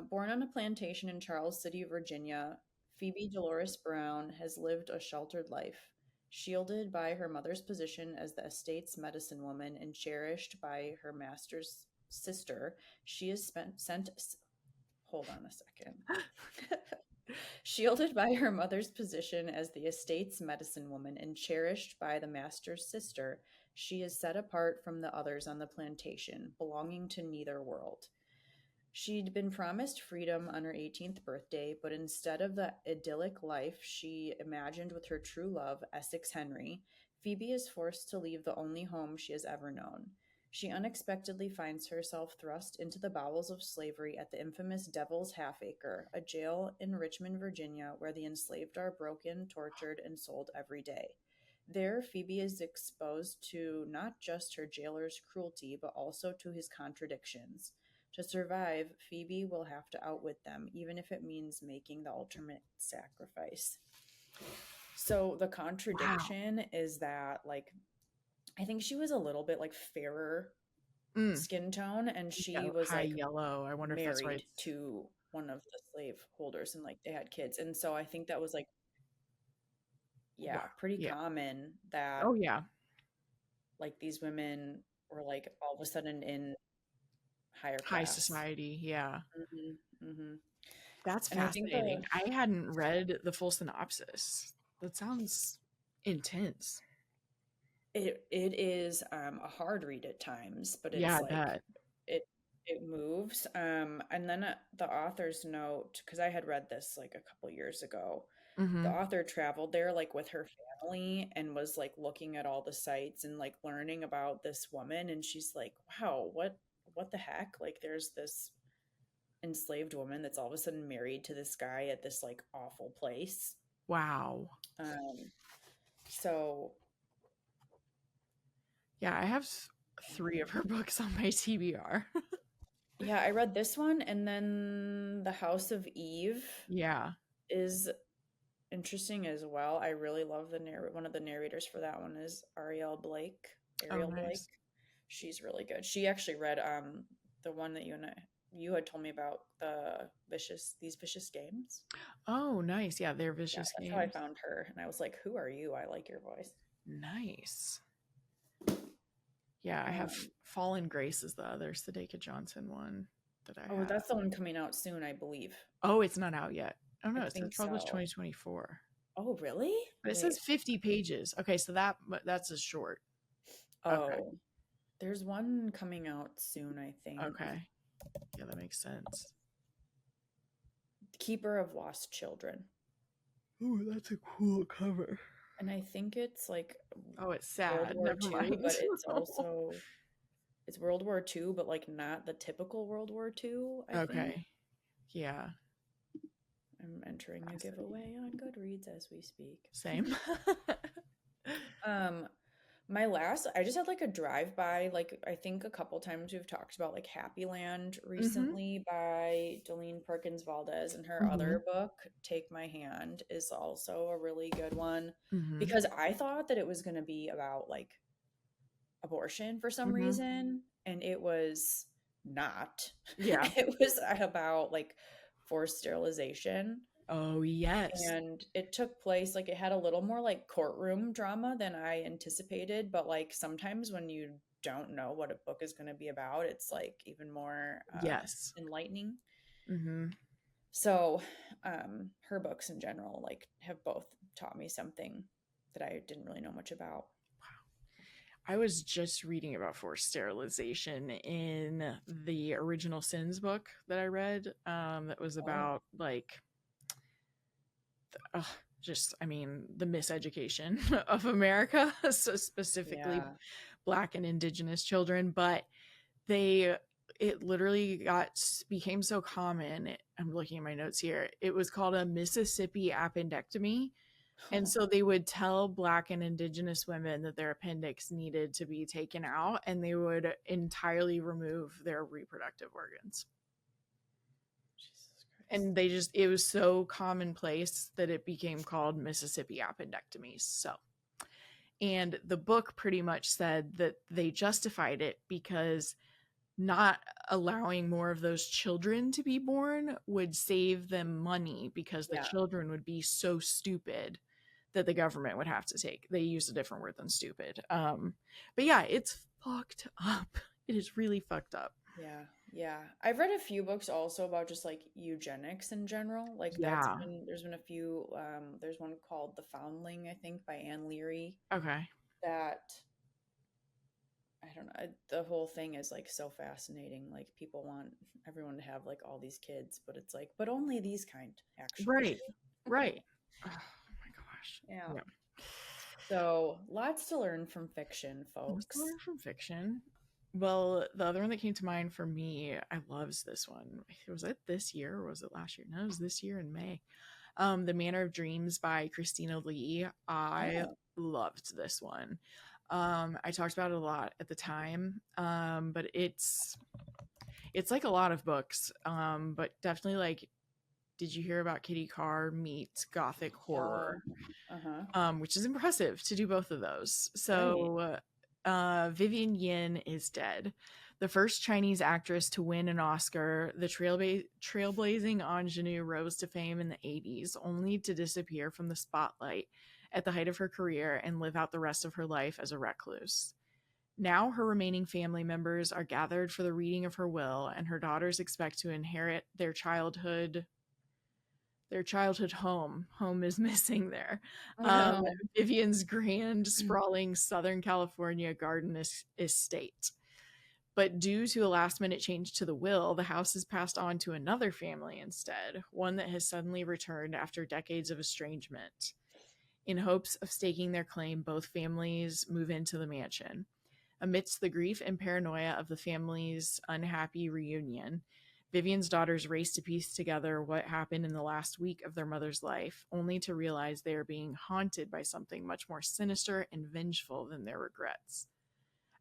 Born on a plantation in Charles City, Virginia, Phoebe Dolores Brown has lived a sheltered life. Shielded by her mother's position as the estate's medicine woman and cherished by her master's sister, she is sent. Hold on a second. Shielded by her mother's position as the estate's medicine woman and cherished by the master's sister, she is set apart from the others on the plantation, belonging to neither world. She'd been promised freedom on her 18th birthday, but instead of the idyllic life she imagined with her true love, Essex Henry, Phoebe is forced to leave the only home she has ever known. She unexpectedly finds herself thrust into the bowels of slavery at the infamous Devil's Half-Acre, a jail in Richmond, Virginia, where the enslaved are broken, tortured, and sold every day. There, Phoebe is exposed to not just her jailer's cruelty, but also to his contradictions. To survive, Phoebe will have to outwit them, even if it means making the ultimate sacrifice. So the contradiction is that, like, I think she was a little bit like fairer skin tone, and she was high like yellow. I wonder if that's married right. to one of the slave holders, and like they had kids, and so I think that was like pretty common that like these women were like all of a sudden in high class society. Mm-hmm. That's fascinating. I hadn't read the full synopsis. That sounds intense. It is a hard read at times, but it's like it moves. And then the author's note, because I had read this like a couple years ago. The author traveled there like with her family and was like looking at all the sites and like learning about this woman, and she's like, wow, what the heck? Like there's this enslaved woman that's all of a sudden married to this guy at this like awful place. Wow. So yeah, I have 3 of her books on my TBR. Yeah, I read this one, and then The House of Eve is interesting as well. I really love one of the narrators for that one is Ariel Blake. Blake. She's really good. She actually read the one that you had told me about, These Vicious Games. Oh, nice. Yeah, they're Vicious Games. That's how I found her, and I was like, who are you? I like your voice. Nice. Yeah, I have Fallen Grace is the other Sadeka Johnson one that I have. Oh, that's the one coming out soon, I believe. Oh, it's not out yet. Oh no, it says published 2024. Oh, really? But it says 50 pages. Okay, so that's a short. Oh, okay. There's one coming out soon, I think. Okay. Yeah, that makes sense. Keeper of Lost Children. Oh, that's a cool cover. And I think it's like it's sad. World War II, but it's also it's World War II, but like not the typical World War II. I think. Yeah. I'm entering a giveaway on Goodreads as we speak. Same. I just had like a drive-by, like I think a couple times we've talked about like Happy Land recently by Delene Perkins-Valdez, and her other book, Take My Hand, is also a really good one because I thought that it was going to be about like abortion for some reason, and it was not. Yeah. It was about like forced sterilization. Oh, yes. And it took place, like it had a little more like courtroom drama than I anticipated, but like sometimes when you don't know what a book is going to be about, it's like even more enlightening. So her books in general like have both taught me something that I didn't really know much about. I was just reading about forced sterilization in the Original Sins book that I read that was about like the miseducation of America, so specifically Black and Indigenous children, but it literally became so common. I'm looking at my notes here. It was called a Mississippi appendectomy. And so they would tell Black and Indigenous women that their appendix needed to be taken out, and they would entirely remove their reproductive organs. And it was so commonplace that it became called Mississippi appendectomies. So, and the book pretty much said that they justified it because not allowing more of those children to be born would save them money because the Yeah. children would be so stupid that the government would have to take. They use a different word than stupid. But yeah, it's fucked up. It is really fucked up. Yeah. Yeah. I've read a few books also about just like eugenics in general. Like Yeah. there's been a few, there's one called The Foundling, I think, by Anne Leary, Okay. that I don't know. The whole thing is like so fascinating. Like people want everyone to have like all these kids, but it's like, but only these kind, actually. Right. Right. Oh my gosh. Yeah. Yeah. So lots to learn from fiction, Let's folks. learn from fiction. Well, the other one that came to mind for me, I loves this one. Was it this year or was it last year? No, it was this year in May. The Manor of Dreams by Christina Lee. I Oh. loved this one. I talked about it a lot at the time, but it's like a lot of books, but definitely like, did you hear about Kitty Carr meets Gothic horror? Which is impressive to do both of those. So Vivian Yin is dead. The first Chinese actress to win an Oscar, the trailblazing ingenue rose to fame in the 80s, only to disappear from the spotlight at the height of her career and live out the rest of her life as a recluse. Now her remaining family members are gathered for the reading of her will, and her daughters expect to inherit their childhood home. Home is missing there. Vivian's grand, sprawling Southern California garden estate. But due to a last-minute change to the will, the house is passed on to another family instead, one that has suddenly returned after decades of estrangement. In hopes of staking their claim, both families move into the mansion. Amidst the grief and paranoia of the family's unhappy reunion, Vivian's daughters race to piece together what happened in the last week of their mother's life, only to realize they are being haunted by something much more sinister and vengeful than their regrets.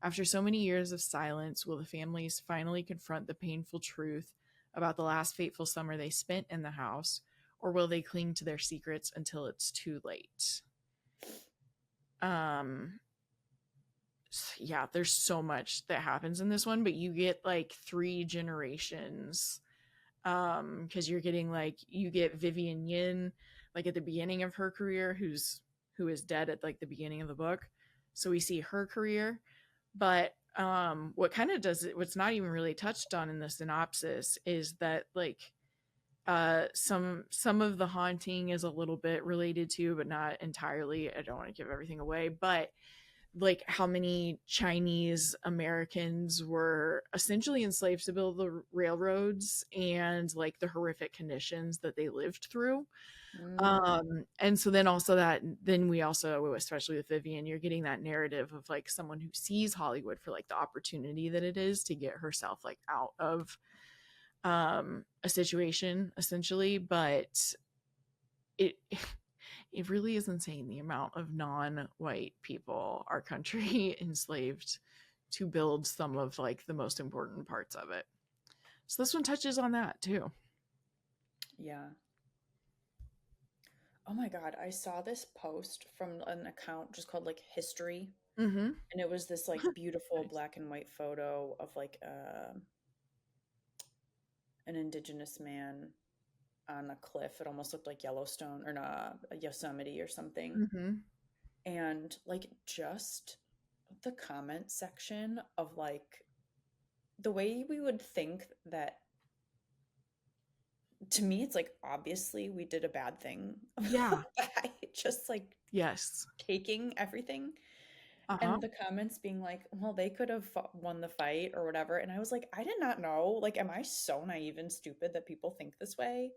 After so many years of silence, will the families finally confront the painful truth about the last fateful summer they spent in the house, or will they cling to their secrets until it's too late? Yeah, there's so much that happens in this one, but you get like 3 generations, because you're getting like, you get Vivian Yin like at the beginning of her career, who is dead at like the beginning of the book, so we see her career. But what kind of does it, what's not even really touched on in the synopsis, is that like some of the haunting is a little bit related to, but not entirely. I don't want to give everything away, but like how many Chinese Americans were essentially enslaved to build the railroads, and like the horrific conditions that they lived through. And so then also that, then we also, especially with Vivian, you're getting that narrative of like someone who sees Hollywood for like the opportunity that it is to get herself like out of a situation essentially. But it it really is insane the amount of non-white people our country enslaved to build some of like the most important parts of it. So this one touches on that too. Yeah. Oh my God, I saw this post from an account just called like History. Mm-hmm. And it was this like beautiful Nice. black and white photo of like an indigenous man on a cliff. It almost looked like Yellowstone or a Yosemite or something. Mm-hmm. And like just the comment section of like the way we would think that, to me it's like obviously we did a bad thing. Yeah. By just like Yes. taking everything. Uh-huh. And the comments being like, well, they could have won the fight or whatever. And I was like, I did not know. Like, am I so naive and stupid that people think this way?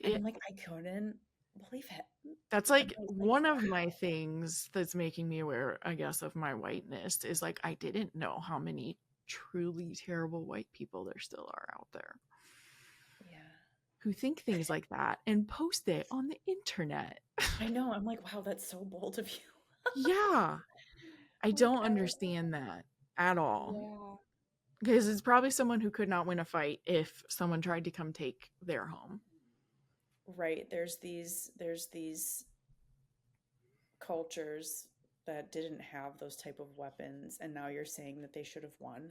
And I'm like, I couldn't believe it. That's like one of my things that's making me aware, I guess, of my whiteness is like, I didn't know how many truly terrible white people there still are out there. Yeah. Who think things like that and post it on the internet. I know. I'm like, wow, that's so bold of you. Yeah. I don't understand that at all. Yeah. Because it's probably someone who could not win a fight if someone tried to come take their home. Right. There's these cultures that didn't have those type of weapons, and now you're saying that they should have won.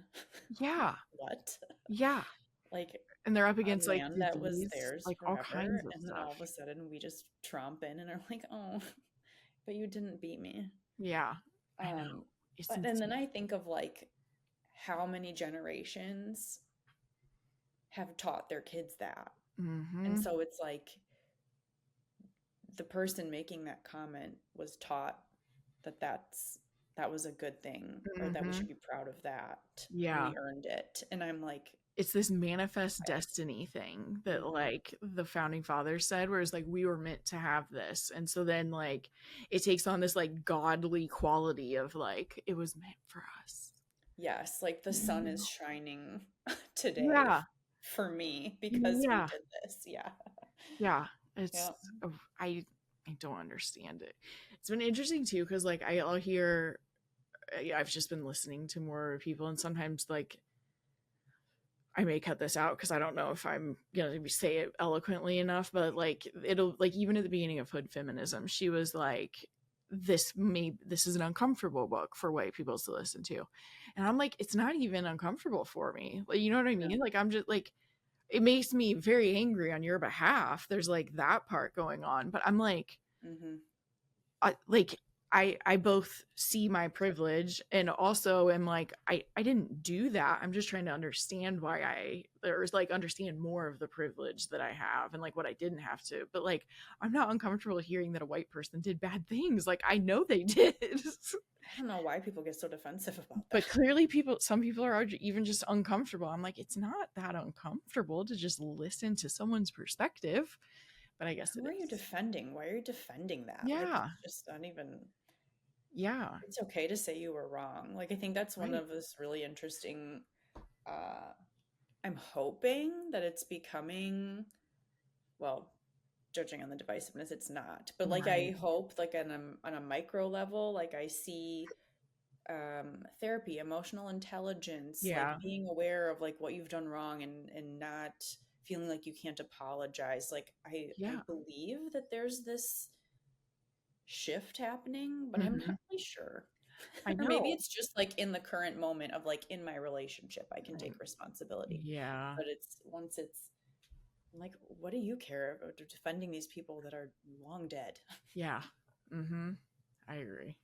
Yeah. What? Yeah. Like, And they're up a against like land that was disease, theirs like all forever, kinds of and then stuff. all of a sudden we just tromp in and are like, oh, but you didn't beat me. Yeah, I know. But and then I think of like how many generations have taught their kids that. And so it's like the person making that comment was taught that that was a good thing, or that we should be proud of that. Yeah. And we earned it. And I'm like, it's this manifest destiny thing that like the founding fathers said, where it's like we were meant to have this, and so then like it takes on this like godly quality of like it was meant for us. Yes, like the sun is shining today for me because we did this. Yeah, it's I don't understand it. It's been interesting too, because like I'll hear, I've just been listening to more people, and sometimes like I may cut this out because I don't know if I'm gonna say it eloquently enough, but like it'll like even at the beginning of Hood Feminism, she was like, this is an uncomfortable book for white people to listen to. And I'm like, it's not even uncomfortable for me. Like, you know what I mean? Like I'm just like, it makes me very angry on your behalf. There's like that part going on, but I'm like, I both see my privilege and also am like, I didn't do that. I'm just trying to understand why there's like understand more of the privilege that I have and like what I didn't have to. But like, I'm not uncomfortable hearing that a white person did bad things. Like I know they did. I don't know why people get so defensive about that. But clearly some people are even just uncomfortable. I'm like, it's not that uncomfortable to just listen to someone's perspective. But I guess who are you defending? Why are you defending that? Yeah. Like, it's just not even. Yeah. It's okay to say you were wrong. Like, I think that's one of this really interesting. I'm hoping that it's becoming, well, judging on the divisiveness, it's not. But like, I hope, like on a micro level, like I see therapy, emotional intelligence, like being aware of like what you've done wrong and not feeling like you can't apologize. Like I believe that there's this shift happening, but I'm not really sure. I know. Or maybe it's just like in the current moment of like in my relationship, I can take responsibility. Yeah. But once it's like, what do you care about defending these people that are long dead? Yeah. I agree.